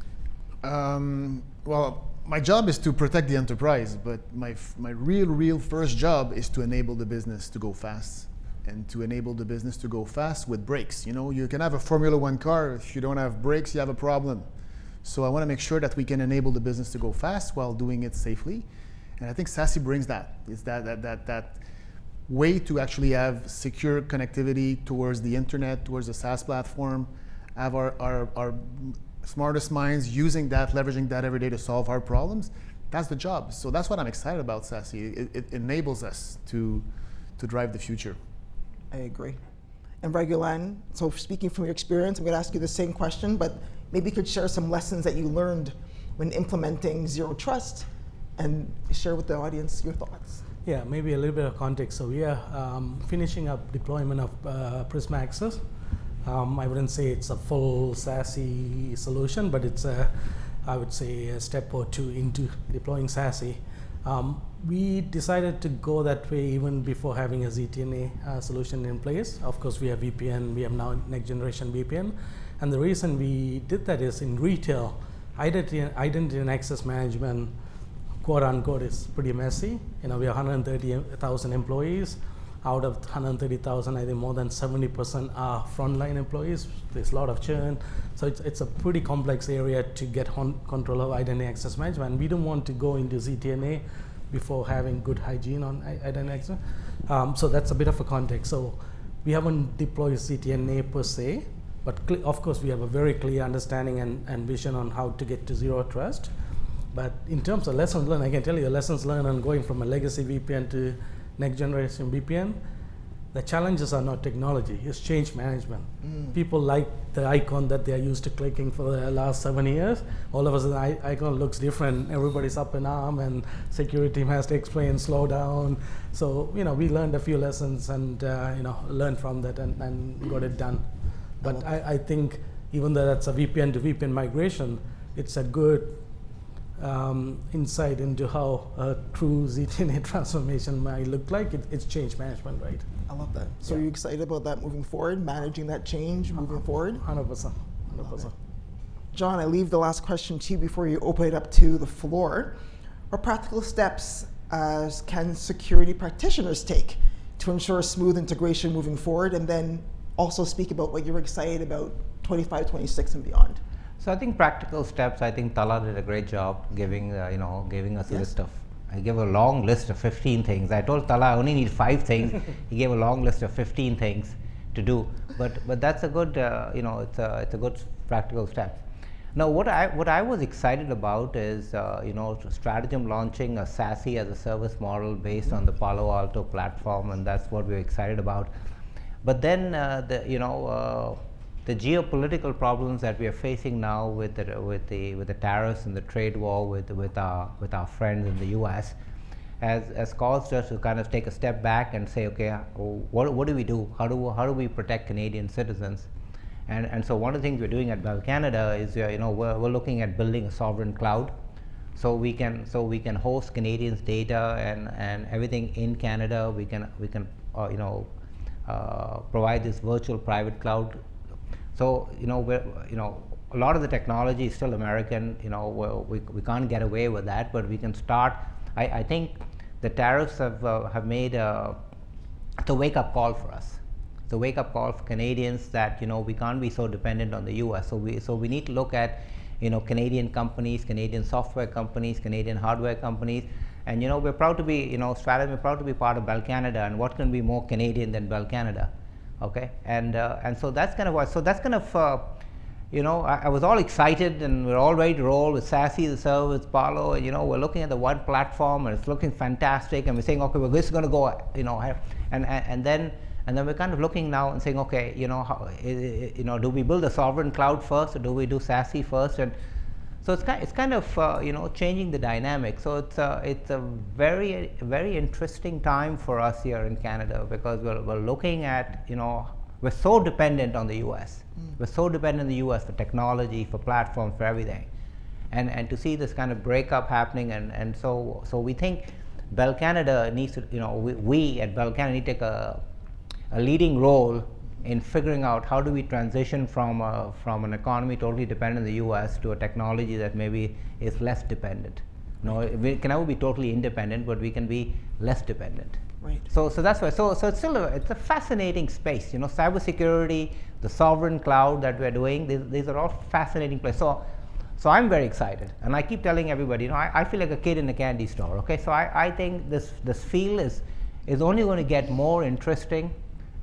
Well, my job is to protect the enterprise, but my real first job is to enable the business to go fast, and to enable the business to go fast with brakes. You know, you can have a Formula One car. If you don't have brakes, you have a problem. So I want to make sure that we can enable the business to go fast while doing it safely. And I think SASE brings that. It's that way to actually have secure connectivity towards the internet, towards the SaaS platform, have our smartest minds using that, leveraging that every day to solve our problems. That's the job. So that's what I'm excited about SASE. It enables us to drive the future. I agree. And Regulan, so speaking from your experience, I'm going to ask you the same question, but maybe you could share some lessons that you learned when implementing Zero Trust and share with the audience your thoughts. Yeah, maybe a little bit of context. So we are finishing up deployment of Prisma Access. I wouldn't say it's a full SASE solution, but it's I would say a step or two into deploying SASE. We decided to go that way even before having a ZTNA solution in place. Of course, we have VPN. We have now next generation VPN. And the reason we did that is in retail, identity and access management, quote unquote, is pretty messy. You know, we have 130,000 employees. Out of 130,000, I think more than 70% are frontline employees. There's a lot of churn. So it's a pretty complex area to get control of identity access management. And we don't want to go into ZTNA before having good hygiene on identity access. So that's a bit of a context. So we haven't deployed ZTNA per se, but of course we have a very clear understanding and vision on how to get to Zero Trust. But in terms of lessons learned, I can tell you lessons learned on going from a legacy VPN to next generation VPN, the challenges are not technology, it's change management. People like the icon that they're used to clicking for the last 7 years. All of a sudden, the icon looks different. Everybody's up in arm, and security team has to explain, slow down. So, you know, we learned a few lessons and, you know, learned from that and got it done. But I think even though that's a VPN to VPN migration, it's a good insight into how a true ZTNA transformation might look like. It's change management, right? I love that. So are you excited about that moving forward, managing that change moving forward? 100%. 100%. John, I leave the last question to you before you open it up to the floor. What practical steps can security practitioners take to ensure smooth integration moving forward, and then also speak about what you're excited about 25, 26, and beyond? So I think practical steps, I think Tala did a great job giving us a list of, I gave a long list of 15 things. I told Tala I only need 5 things. He gave a long list of 15 things to do. But that's a good, it's a good practical step. Now, what I was excited about is, Strategem launching a SASE as a service model based on the Palo Alto platform, and that's what we're excited about. But then, the geopolitical problems that we are facing now with the tariffs and the trade war with our friends in the U.S. has caused us to kind of take a step back and say, okay, what do we do? How do we protect Canadian citizens? And so one of the things we're doing at Bell Canada is we're looking at building a sovereign cloud, so we can host Canadians' data and everything in Canada. We can provide this virtual private cloud. So a lot of the technology is still American. We can't get away with that, but we can start. I think the tariffs have made it's a wake-up call for us. It's a wake-up call for Canadians that we can't be so dependent on the U.S. So we need to look at Canadian companies, Canadian software companies, Canadian hardware companies, and we're proud to be Strategem. We're proud to be part of Bell Canada, and what can be more Canadian than Bell Canada? Okay, and so that's kind of what. So that's kind of I was all excited, and we're all ready to roll with SASE, the service, Palo. We're looking at the one platform, and it's looking fantastic, and we're saying, okay, we're just going to go, and then we're kind of looking now and saying, okay, do we build a sovereign cloud first, or do we do SASE first? And so it's kind of changing the dynamic. So it's a very, very interesting time for us here in Canada, because we're looking at we're so dependent on the U.S. We're so dependent on the U.S. for technology, for platforms, for everything, and to see this kind of breakup happening, and so we think Bell Canada needs to we at Bell Canada need to take a leading role in figuring out how do we transition from an economy totally dependent on the U.S. to a technology that maybe is less dependent. We can never be totally independent, but we can be less dependent. Right. So that's why. So it's still it's a fascinating space. Cybersecurity, the sovereign cloud that we're doing. These are all fascinating places. So I'm very excited, and I keep telling everybody. I feel like a kid in a candy store. Okay. So I think this field is only going to get more interesting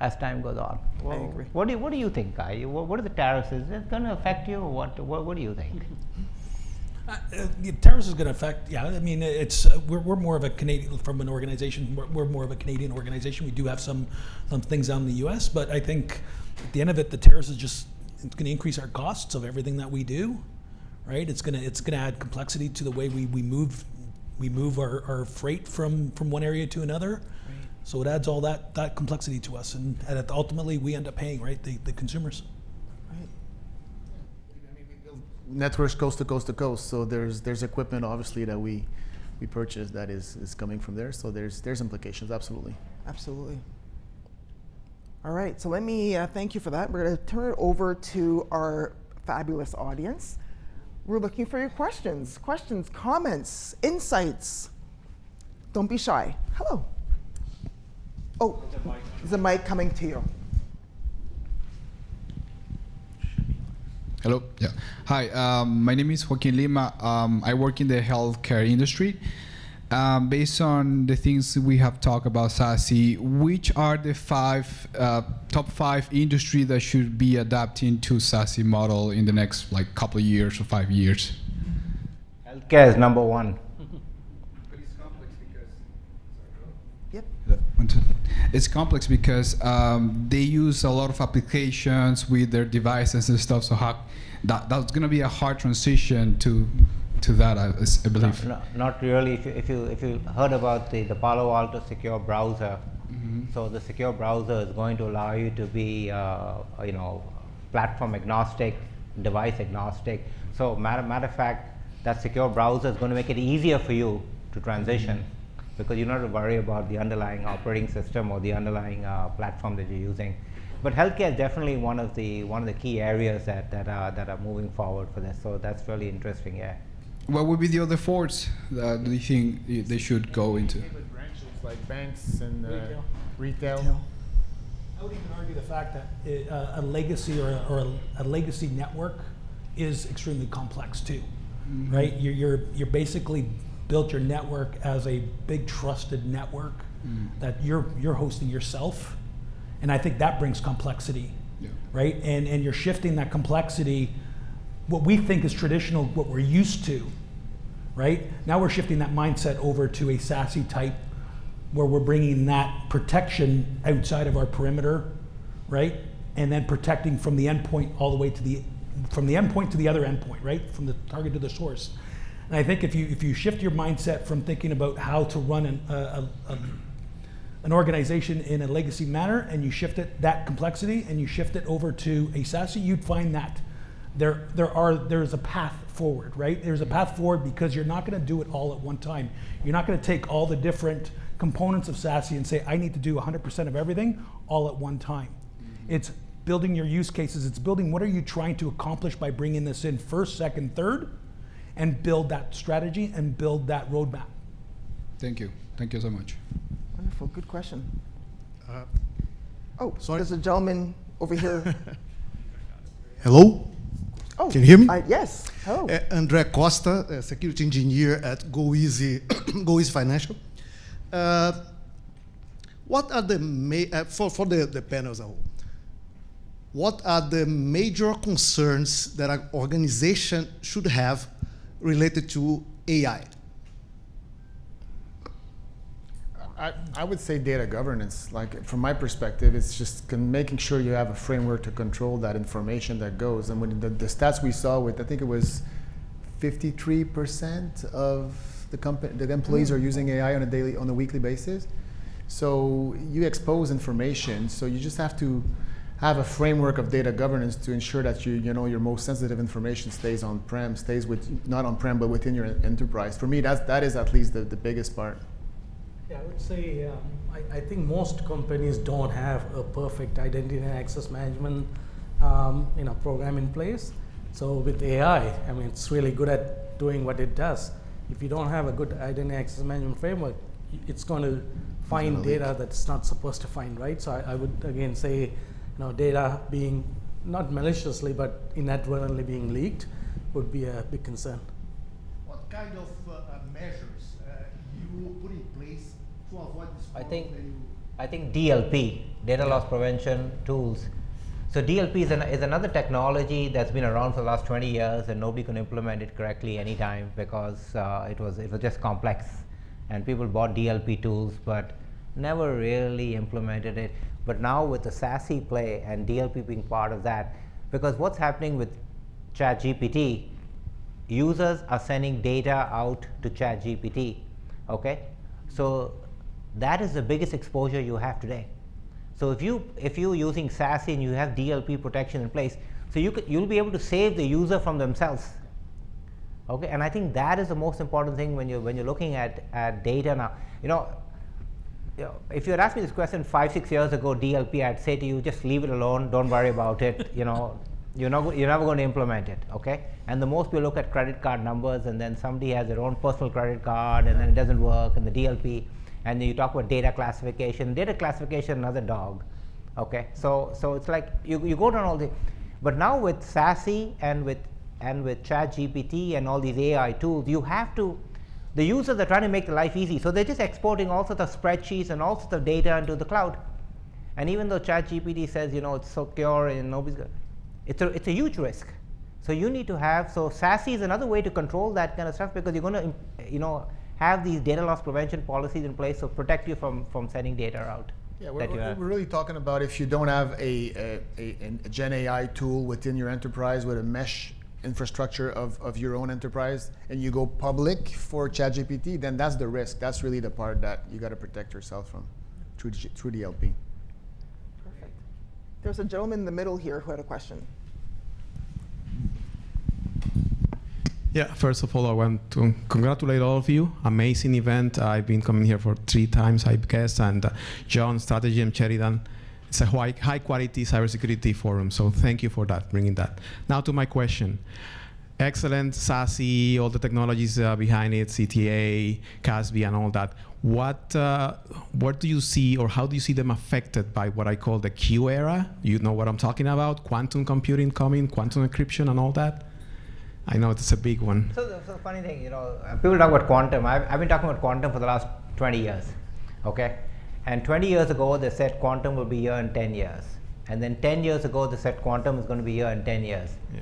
as time goes on. I agree. What do you think, Kai? What are the tariffs? Is it going to affect you, or what do you think? Tariffs is going to affect. Yeah, I mean, it's we're more of a Canadian from an organization. We're more of a Canadian organization. We do have some things down in the U.S., but I think at the end of it, the tariffs is just it's going to increase our costs of everything that we do, right? It's going to add complexity to the way we move our freight from one area to another. So it adds all that complexity to us, and ultimately we end up paying, right, the consumers. Right. I mean, we build networks coast to coast to coast, so there's equipment obviously that we purchase that is coming from there. So there's implications, absolutely. Absolutely. All right, so let me thank you for that. We're going to turn it over to our fabulous audience. We're looking for your questions, comments, insights. Don't be shy. Hello. Oh, there's a mic coming to you. Hello. Yeah. Hi. My name is Joaquin Lima. I work in the healthcare industry. Based on the things we have talked about SASE, which are the top five industry that should be adapting to SASE model in the next couple of years or 5 years? Healthcare is number one. But it's complex because. Yep. It's complex because they use a lot of applications with their devices and stuff. So that's going to be a hard transition to that, I believe. Not really. If you heard about the Palo Alto secure browser, so the secure browser is going to allow you to be platform agnostic, device agnostic. So matter of fact, that secure browser is going to make it easier for you to transition. Because you don't have to worry about the underlying operating system or the underlying platform that you're using. But healthcare is definitely one of the key areas that are moving forward for this. So that's really interesting. Yeah. What would be the other forts that do you think they should go into? Branches like banks and retail. I would even argue the fact that a legacy or a legacy network is extremely complex too, right? You're basically built your network as a big trusted network that you're hosting yourself, And I think that brings complexity, right? And you're shifting that complexity, what we think is traditional, what we're used to, right? Now we're shifting that mindset over to a SASE type, where we're bringing that protection outside of our perimeter, right? And then protecting from the endpoint all the way to from the endpoint to the other endpoint, right? From the target to the source. And I think if you shift your mindset from thinking about how to run an organization in a legacy manner, and you shift that complexity, and you shift it over to a SASE, you'd find that there's a path forward, right? There's a path forward because you're not going to do it all at one time. You're not going to take all the different components of SASE and say, I need to do 100% of everything all at one time. It's building your use cases. It's building what are you trying to accomplish by bringing this in first, second, third, and build that strategy and build that roadmap. Thank you. Thank you so much. Wonderful, good question. Sorry. There's a gentleman over here. Hello? Oh, can you hear me? Yes. Hello. André Costa, security engineer at GoEasy, GoEasy Financial. What are the for the panel as a whole? What are the major concerns that an organization should have related to AI? I would say data governance. Like from my perspective, it's just making sure you have a framework to control that information that goes. And when the stats we saw with, I think it was 53% of the employees are using AI on a weekly basis. So you expose information. So you just have to have a framework of data governance to ensure that your most sensitive information stays on-prem, not on-prem, but within your enterprise. For me, that is at least the biggest part. Yeah, I would say I think most companies don't have a perfect identity and access management program in place. So with AI, I mean, it's really good at doing what it does. If you don't have a good identity access management framework, it's going to find data that's not supposed to find, right? So I would again say, data being not maliciously but inadvertently being leaked would be a big concern. What kind of measures you put in place to avoid this? I think DLP, data loss prevention tools. So DLP is another technology that's been around for the last 20 years, and nobody can implement it correctly anytime because it was just complex, and people bought DLP tools but never really implemented it. But now with the SASE play and DLP being part of that, because what's happening with ChatGPT, users are sending data out to ChatGPT, okay? So that is the biggest exposure you have today. So if you're using SASE and you have DLP protection in place, so you'll be able to save the user from themselves, okay? And I think that is the most important thing when you're looking at data now. If you had asked me this question 5-6 years ago, DLP, I'd say to you, just leave it alone, don't worry about it. You're never going to implement it, okay? And the most we look at credit card numbers, and then somebody has their own personal credit card, and then it doesn't work, and the DLP, and then you talk about data classification. Data classification, another dog, okay? So it's like you go down all the, but now with SASE and with ChatGPT and all these AI tools, you have to. The users are trying to make the life easy, so they're just exporting all sorts of spreadsheets and all sorts of data into the cloud. And even though ChatGPT says, it's secure and nobody's going, it's a huge risk. So you need to have, so SASE is another way to control that kind of stuff, because you're going to, have these data loss prevention policies in place to protect you from sending data out. Yeah, we're really talking about if you don't have a Gen AI tool within your enterprise with a mesh infrastructure of your own enterprise, and you go public for ChatGPT, then that's the risk. That's really the part that you got to protect yourself from through DLP. Perfect. There's a gentleman in the middle here who had a question. Yeah, first of all, I want to congratulate all of you. Amazing event. I've been coming here for 3 times, I guess, and John, Strategy, and Sheridan. It's a high quality cybersecurity forum, so thank you for that, bringing that. Now to my question. Excellent SASE, all the technologies behind it, CTA, CASB, and all that. What do you see, or how do you see them affected by what I call the Q era? You know what I'm talking about? Quantum computing coming, quantum encryption, and all that? I know it's a big one. So the funny thing, people talk about quantum. I've been talking about quantum for the last 20 years, okay? And 20 years ago, they said quantum will be here in 10 years. And then 10 years ago, they said quantum is going to be here in 10 years. Yeah.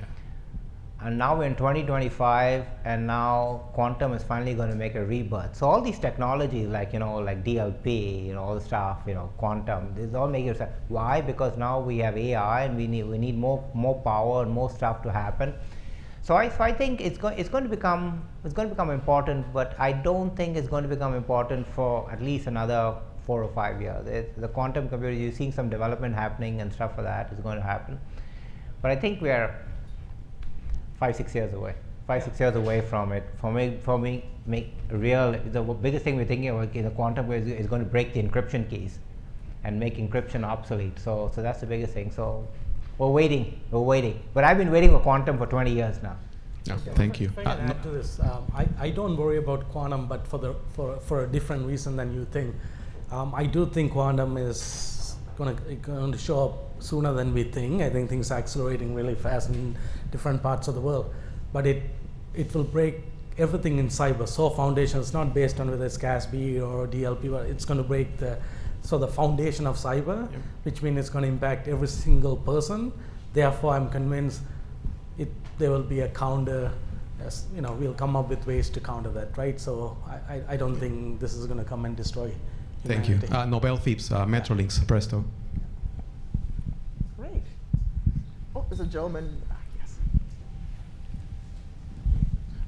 And now we're in 2025, and now quantum is finally going to make a rebirth. So all these technologies, like like DLP, all the stuff, quantum, this is all making sense. Why? Because now we have AI, and we need more power and more stuff to happen. So I think it's going to become important, but I don't think it's going to become important for at least another 4 or 5 years. The quantum computer, you're seeing some development happening and stuff for that is going to happen, but I think we are 5-6 years away. 5-6 years away from it. For me, make real. The biggest thing we're thinking about the quantum is going to break the encryption keys and make encryption obsolete. So that's the biggest thing. So we're waiting. But I've been waiting for quantum for 20 years now. No, thank you. If I can add to this, I don't worry about quantum, but for a different reason than you think. I do think quantum is going to show up sooner than we think. I think things are accelerating really fast in different parts of the world, but it will break everything in cyber. So foundation is not based on whether it's CASB or DLP, but it's going to break the foundation of cyber, which means it's going to impact every single person. Therefore, I'm convinced there will be a counter. We'll come up with ways to counter that, right? So I don't think this is going to come and destroy humanity. Thank you. Nobel Phipps, Metrolinx, Presto. Great. Oh, there's a gentleman. Yes.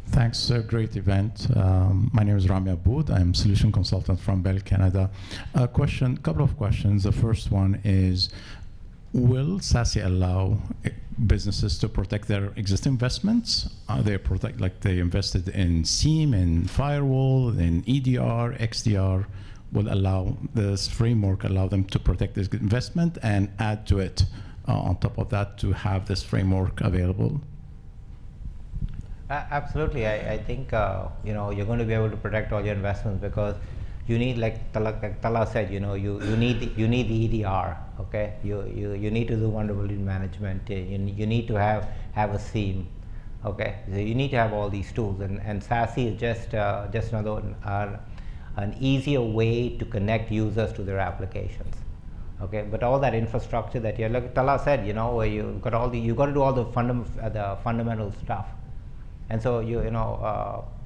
Thanks, great event. My name is Rami Aboud. I'm solution consultant from Bell Canada. Couple of questions. The first one is, will SASE allow businesses to protect their existing investments? They invested in SIEM, in firewall, in EDR, XDR. Will allow this framework allow them to protect this investment and add to it on top of that to have this framework available? Absolutely. I think you're going to be able to protect all your investments because you need, like Tala said, you need the EDR. Okay, you need to do vulnerability management. You need to have a SIEM. Okay, so you need to have all these tools, and SASE is just another an easier way to connect users to their applications. Okay, but all that infrastructure that like Tala said, where you got to do all the fundamental stuff, and so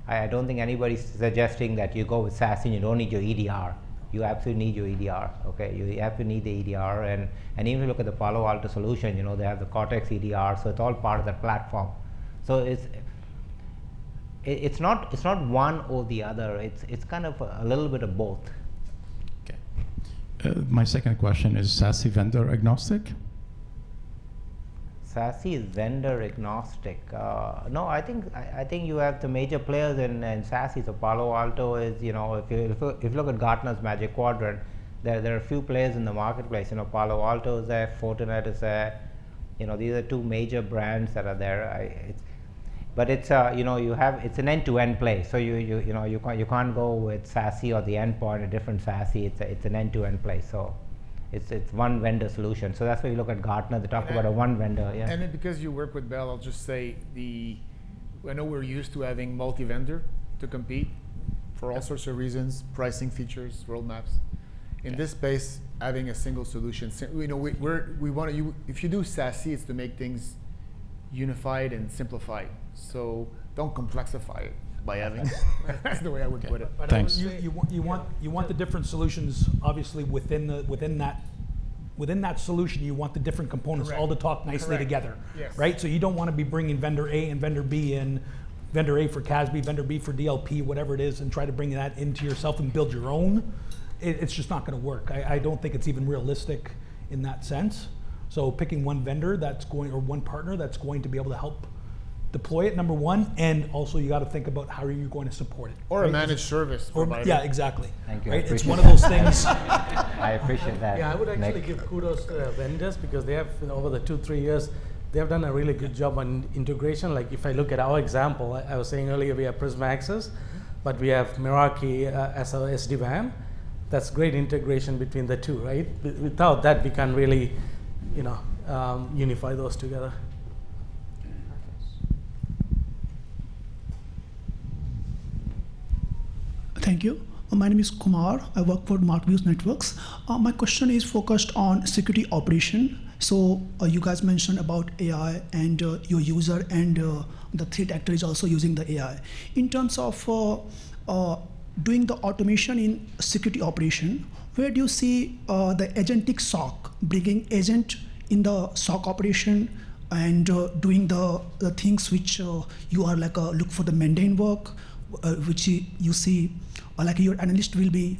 I don't think anybody's suggesting that you go with SASE and you don't need your EDR. You absolutely need your EDR. Okay, you have to need the EDR, and even if you look at the Palo Alto solution, they have the Cortex EDR, so it's all part of the platform. So it's not one or the other. It's kind of a little bit of both. Okay. My second question is SASE vendor agnostic? SASE is vendor agnostic. No, I think you have the major players in SASE. So Palo Alto is, if you look at Gartner's Magic Quadrant, there are a few players in the marketplace. Palo Alto is there, Fortinet is there. These are two major brands that are there. But it's it's an end-to-end play. So you can't go with SASE or the endpoint, a different SASE. It's an end-to-end play. So it's one vendor solution. So that's why you look at Gartner. They talk about a one vendor. Yeah. And then because you work with Bell, I'll just say I know we're used to having multi-vendor to compete for all sorts of reasons, pricing, features, roadmaps. In this space, having a single solution, we want to. If you do SASE, it's to make things unified and simplified. So don't complexify it by having. That's the way I would put it. But thanks. You want the different solutions, obviously within that solution. You want the different components all to talk nicely together, right? So you don't want to be bringing vendor A and vendor B in, vendor A for CASB, vendor B for DLP, whatever it is, and try to bring that into yourself and build your own. It's just not going to work. I don't think it's even realistic in that sense. So picking one vendor or one partner that's going to be able to help deploy it, number one, and also you got to think about how are you going to support it. Or a managed service provider. Yeah, exactly. Thank you. Right? It's one of those things. I appreciate that. Yeah, I would actually give kudos to the vendors because they have, over the 2-3 years, they have done a really good job on integration. Like if I look at our example, I was saying earlier we have Prisma Access, but we have Meraki as our SD-WAN. That's great integration between the two, right? Without that, we can't really, unify those together. Thank you. My name is Kumar. I work for Markviews Networks. My question is focused on security operation. So you guys mentioned about AI and your user and the threat actor is also using the AI. In terms of doing the automation in security operation, where do you see the agentic SOC, bringing agent in the SOC operation and doing the things which you are like look for the mundane work, which you see like your analyst will be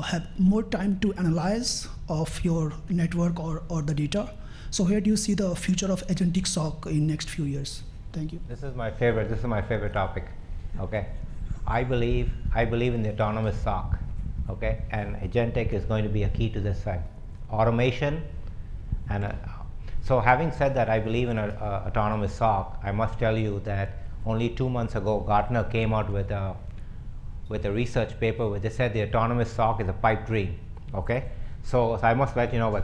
have more time to analyze of your network or the data. So where do you see the future of agentic SOC in next few years? Thank you. This is my favorite topic. Okay, I believe in the autonomous SOC. Okay, and agentic is going to be a key to this side. Automation, and so having said that, I believe in autonomous SOC. I must tell you that only 2 months ago, Gartner came out with a research paper where they said the autonomous SOC is a pipe dream. Okay, so I must let you know.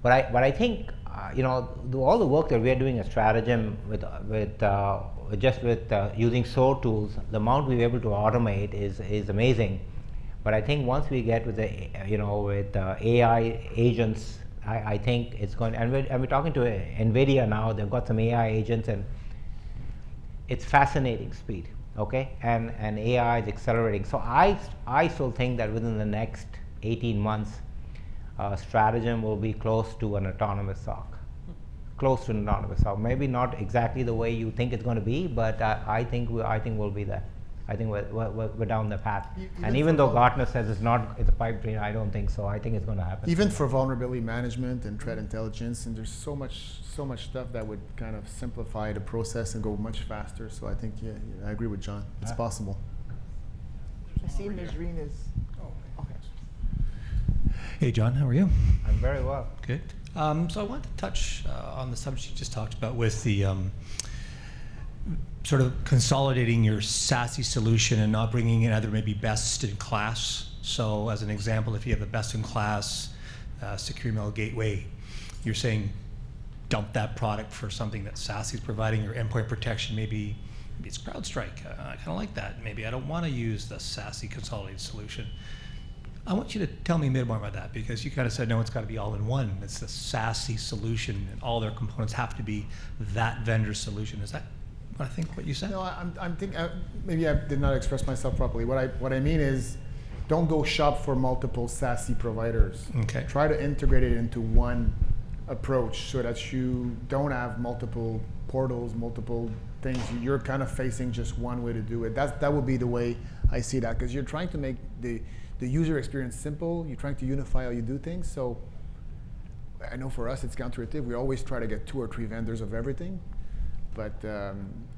But I think all the work that we are doing at Stratagem with using SOAR tools, the amount we're able to automate is amazing. But I think once we get with the AI agents, I think it's going. And we're talking to NVIDIA now. They've got some AI agents, and it's fascinating speed. Okay, and AI is accelerating. So I still think that within the next 18 months, Stratagem will be close to an autonomous SOC. Close to an autonomous SOC. Maybe not exactly the way you think it's going to be, but I think we'll be there. I think we're down the path. And even though Gartner says it's a pipe dream, I don't think so. I think it's going to happen. Even for vulnerability management and threat intelligence, and there's so much stuff that would kind of simplify the process and go much faster. So I think, yeah, I agree with John. It's possible. I see Nazreen is. Okay. Hey, John, how are you? I'm very well. Good. So I wanted to touch on the subject you just talked about with the sort of consolidating your SASE solution and not bringing in either maybe best in class. So as an example, if you have the best in class secure email gateway, you're saying dump that product for something that SASE is providing, or endpoint protection, maybe it's CrowdStrike. I kind of like that. Maybe I don't want to use the SASE consolidated solution. I want you to tell me a bit more about that, because you kind of said, no, it's got to be all in one. It's the SASE solution, and all their components have to be that vendor solution. Is that I think what you said? No, I'm thinking, maybe I did not express myself properly. What I mean is, don't go shop for multiple SASE providers. Okay. Try to integrate it into one approach so that you don't have multiple portals, multiple things. You're kind of facing just one way to do it. That would be the way I see that, because you're trying to make the user experience simple. You're trying to unify how you do things. So I know for us it's counterintuitive. We always try to get 2 or 3 vendors of everything. But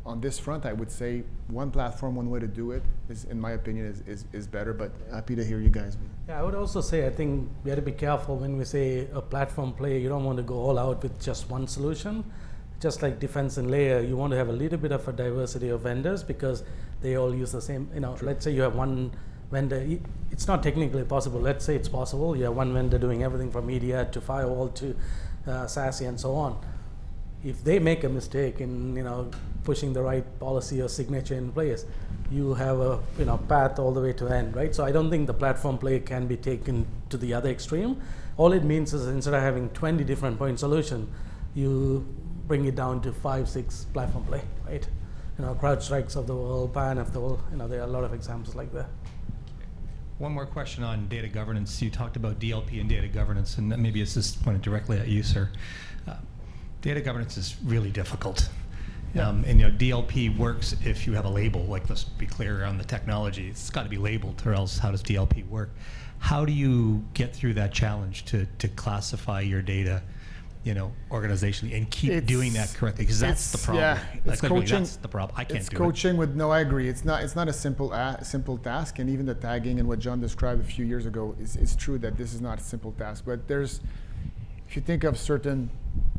on this front, I would say one platform, one way to do it is, in my opinion, is better. But happy to hear you guys. Yeah, I would also say I think we have to be careful when we say a platform play. You don't want to go all out with just one solution. Just like defense and layer, you want to have a little bit of a diversity of vendors because they all use the same. Let's say you have one vendor. It's not technically possible. Let's say it's possible. You have one vendor doing everything from media to firewall to SASE and so on. If they make a mistake in pushing the right policy or signature in place, you have a path all the way to end, right? So I don't think the platform play can be taken to the other extreme. All it means is instead of having 20 different point solution, you bring it down to 5, 6 platform play, right? CrowdStrikes of the world, PAN of the world. There are a lot of examples like that. One more question on data governance. You talked about DLP and data governance, and maybe it's just pointed directly at you, sir. Data governance is really difficult. Yeah. And DLP works if you have a label. Like, let's be clear on the technology. It's got to be labeled, or else how does DLP work? How do you get through that challenge to classify your data, organizationally, and keep doing that correctly? Because that's the problem. Yeah, it's coaching. That's the problem. I can't do it. It's coaching with. No, I agree. It's not a simple task, and even the tagging and what John described a few years ago is true that this is not a simple task. But if you think of certain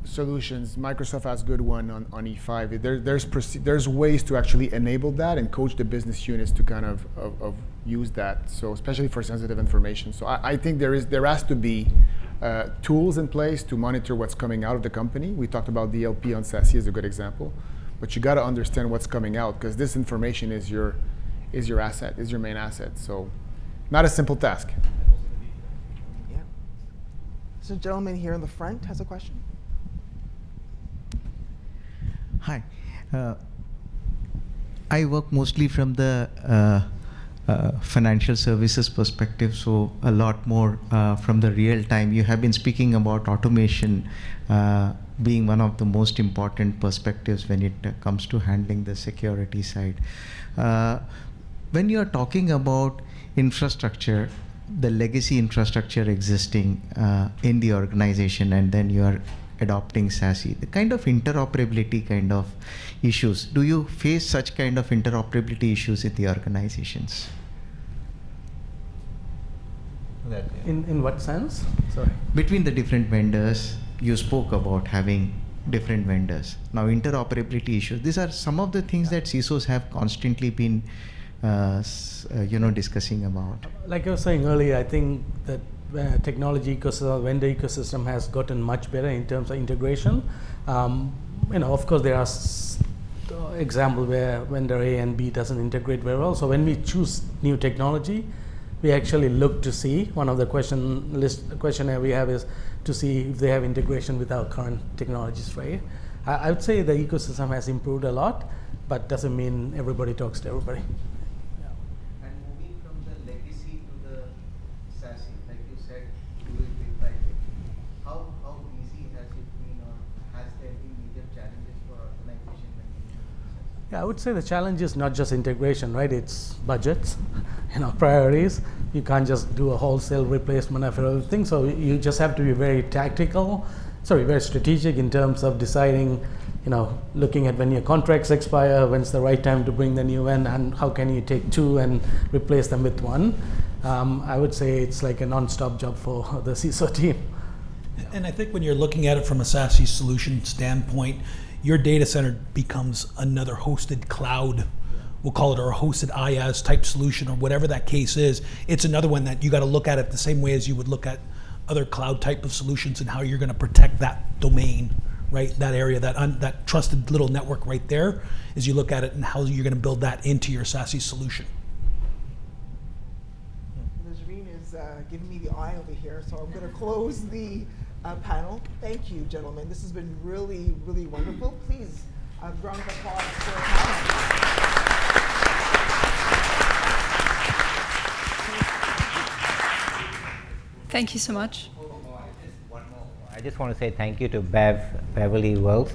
solutions, Microsoft has a good one on E5. There's ways to actually enable that and coach the business units to kind of use that. So especially for sensitive information. So I think there has to be tools in place to monitor what's coming out of the company. We talked about DLP on SASE as a good example, but you got to understand what's coming out, because this information is your asset, is your main asset. So Not a simple task. Yeah. So, the gentleman here in the front has a question. Hi. I work mostly from the financial services perspective, so a lot more from the real time. You have been speaking about automation being one of the most important perspectives when it comes to handling the security side. When you are talking about infrastructure, the legacy infrastructure existing in the organization, and then you are adopting SASE, the kind of interoperability kind of issues, do you face such kind of interoperability issues in the organizations? In what sense? Sorry. Between the different vendors, you spoke about having different vendors. Now, interoperability issues, these are some of the things that CISOs have constantly been discussing about. Like I was saying earlier, I think that technology ecosystem, vendor ecosystem has gotten much better in terms of integration. Of course, there are examples where vendor A and B doesn't integrate very well. So when we choose new technology, we actually look to see, one of the questionnaire we have is to see if they have integration with our current technologies, right? I would say the ecosystem has improved a lot, but doesn't mean everybody talks to everybody. And moving from the legacy to the SASE, like you said, you will be private. How easy has it been, or has there been major challenges for organization when you Yeah, I would say the challenge is not just integration, right? It's budgets, priorities. You can't just do a wholesale replacement of everything. So you just have to be very very strategic in terms of deciding, looking at when your contracts expire, when's the right time to bring the new in, and how can you take two and replace them with one. I would say it's like a non-stop job for the CISO team. And I think when you're looking at it from a SASE solution standpoint, your data center becomes another hosted cloud, we'll call it, or a hosted IaaS type solution, or whatever that case is. It's another one that you got to look at it the same way as you would look at other cloud type of solutions, and how you're going to protect that domain, right? That area, that trusted little network right there, as you look at it, and how you're going to build that into your SASE solution. Nazreen is giving me the eye over here, so I'm going to close the panel. Thank you, gentlemen. This has been really, really wonderful. Please, a round of applause for our panel. Thank you so much. I just want to say thank you to Beverly Wills.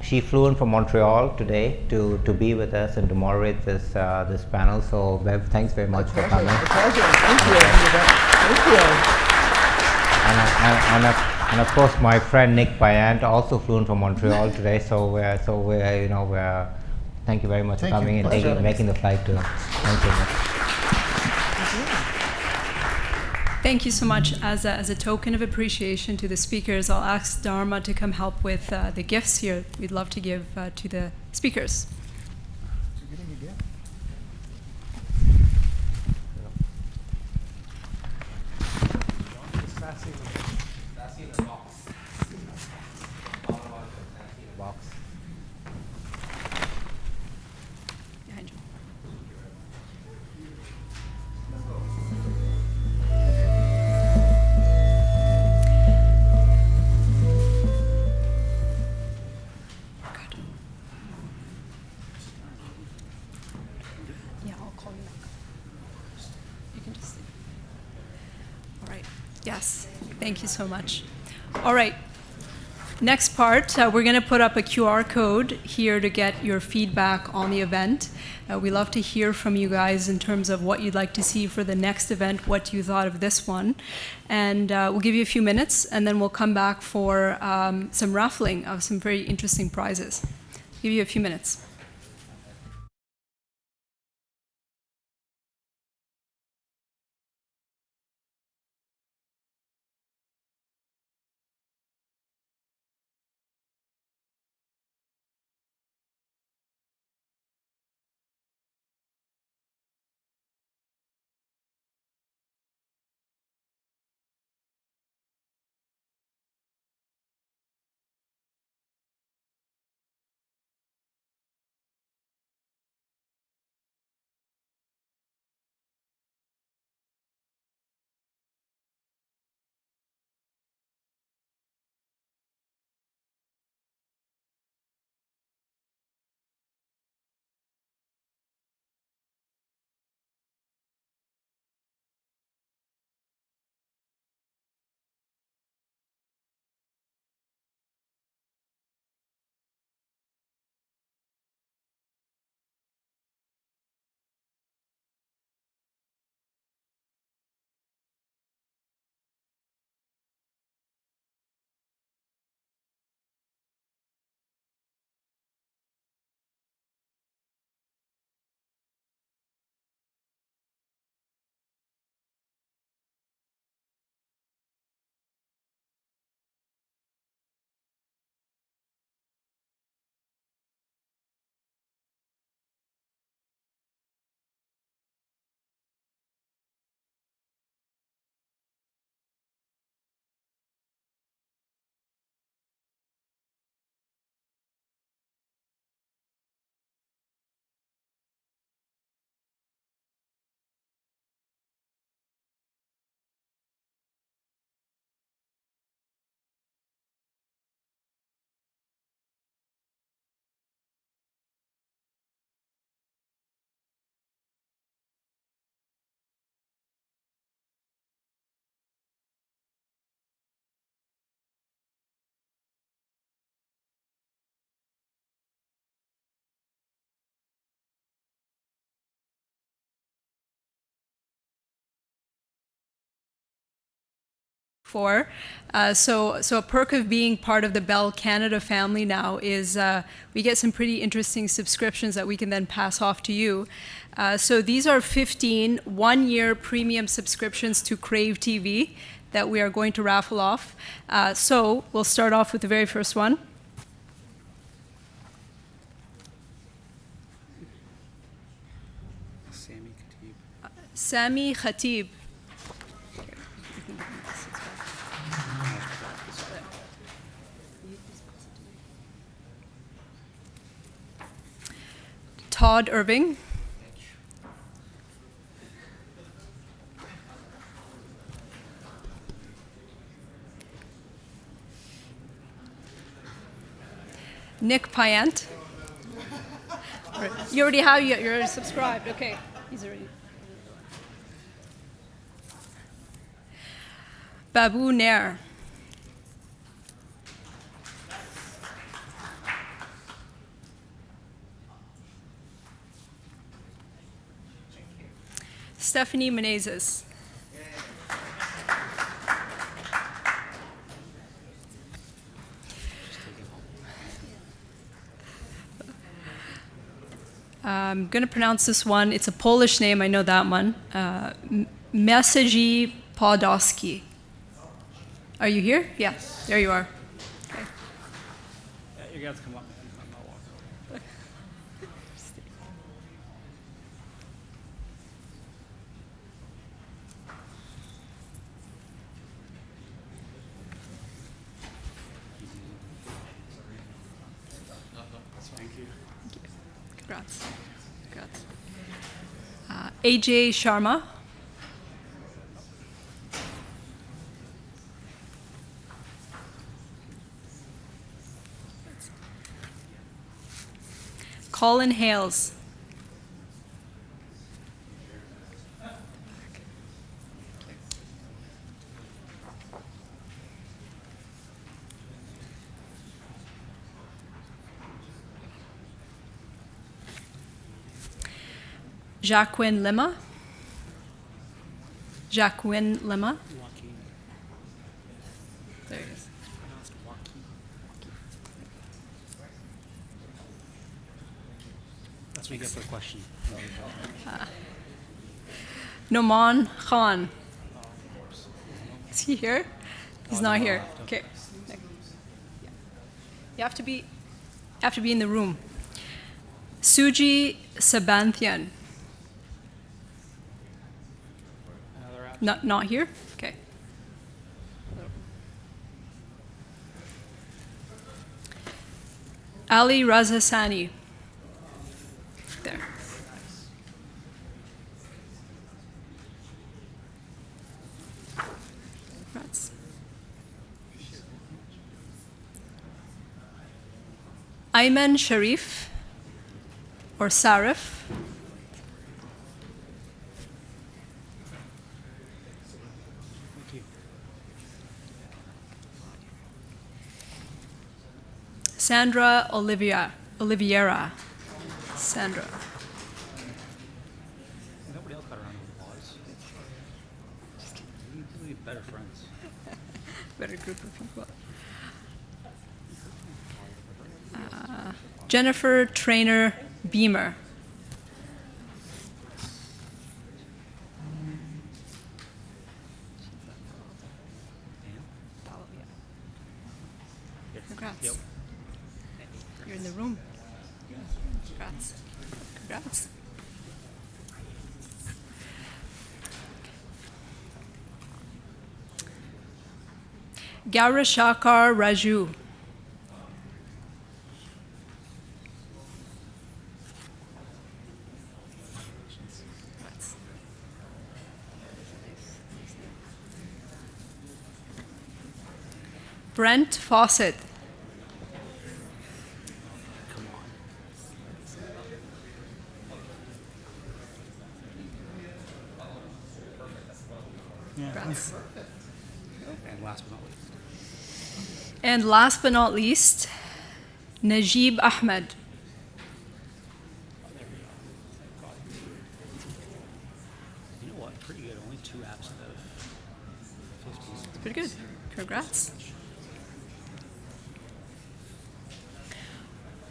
She flew in from Montreal today to be with us and to moderate this panel. So Bev, thanks very much for coming. A pleasure. Thank you. Thank you. And of course, my friend Nick Payant also flew in from Montreal today. So we're thank you very much for coming and making the flight to. Thank you. Thank you so much. As a token of appreciation to the speakers, I'll ask Dharma to come help with the gifts here. We'd love to give to the speakers. Behind you. Yes, thank you so much. All right, next part, we're going to put up a QR code here to get your feedback on the event. We love to hear from you guys in terms of what you'd like to see for the next event, what you thought of this one. And we'll give you a few minutes, and then we'll come back for some raffling of some very interesting prizes. Give you a few minutes. for. So a perk of being part of the Bell Canada family now is we get some pretty interesting subscriptions that we can then pass off to you. So these are 15 one-year premium subscriptions to Crave TV that we are going to raffle off. So we'll start off with the very first one. Sami Khatib. Todd Irving. Nick Pyant. You already have, you're already subscribed. Okay, he's already. Babu Nair. Stephanie Menezes. I'm going to pronounce this one. It's a Polish name, I know that one. Messaji Podolski. Are you here? Yeah, there you are. Okay. You guys come up. Thank you. Congrats. Congrats. AJ Sharma. Colin Hales. Jacqueline Lima. Jacqueline Lima. There he is. That's what you get for a question. Noman Khan. Is he here? He's not here. Okay. You have to be in the room. Suji Sabanthian. Not here? Okay. Ali Razasani. There. Congrats. Ayman Sharif or Sarif. Sandra Oliveira. Sandra. Nobody else got around to applause. We need better friends. Better group of people. Jennifer Trainer Beamer. Congrats. Yep. You're in the room. Congrats. Congrats. Gaurashakar Raju. Brent Fawcett. Congrats. And last but not least. And last but not least, Najib Ahmed. You know what? Pretty good. Only 2 apps that have It's pretty good. Congrats.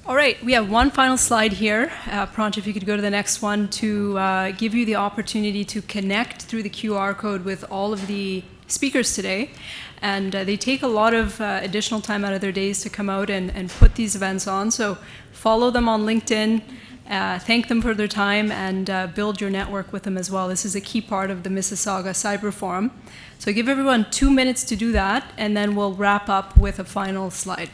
All right, we have one final slide here. Pranch, if you could go to the next one to give you the opportunity to connect through the QR code with all of the speakers today. And they take a lot of additional time out of their days to come out and put these events on. So follow them on LinkedIn, thank them for their time, and build your network with them as well. This is a key part of the Mississauga Cyber Forum. So give everyone 2 minutes to do that, and then we'll wrap up with a final slide.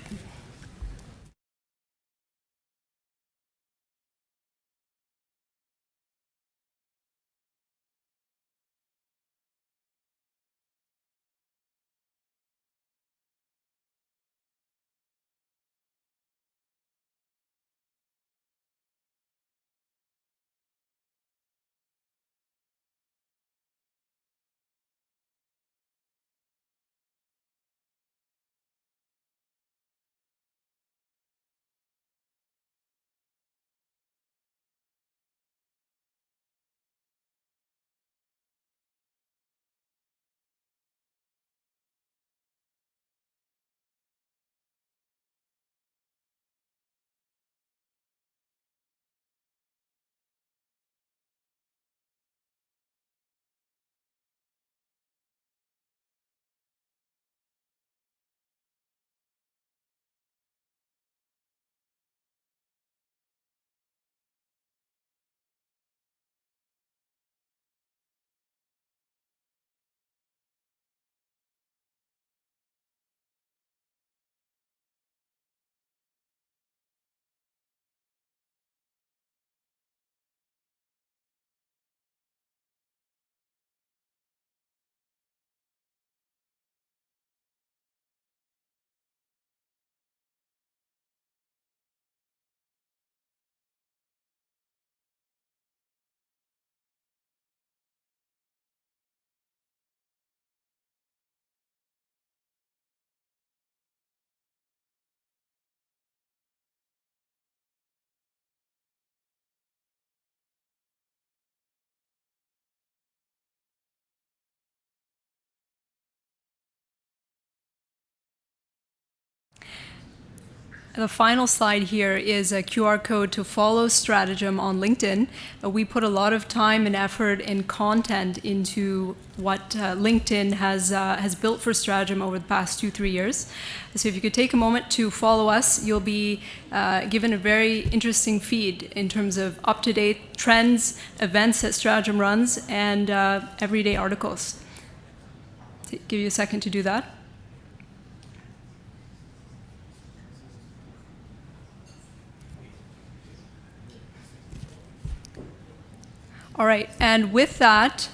The final slide here is a QR code to follow Stratagem on LinkedIn. We put a lot of time and effort and content into what LinkedIn has built for Stratagem over the past 2-3 years. So if you could take a moment to follow us, you'll be given a very interesting feed in terms of up-to-date trends, events that Stratagem runs, and everyday articles. Give you a second to do that. All right, and with that,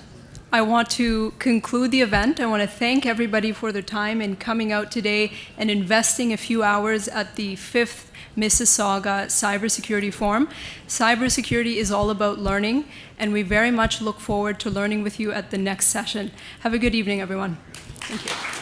I want to conclude the event. I want to thank everybody for their time in coming out today and investing a few hours at the 5th Mississauga Cybersecurity Forum. Cybersecurity is all about learning, and we very much look forward to learning with you at the next session. Have a good evening, everyone. Thank you.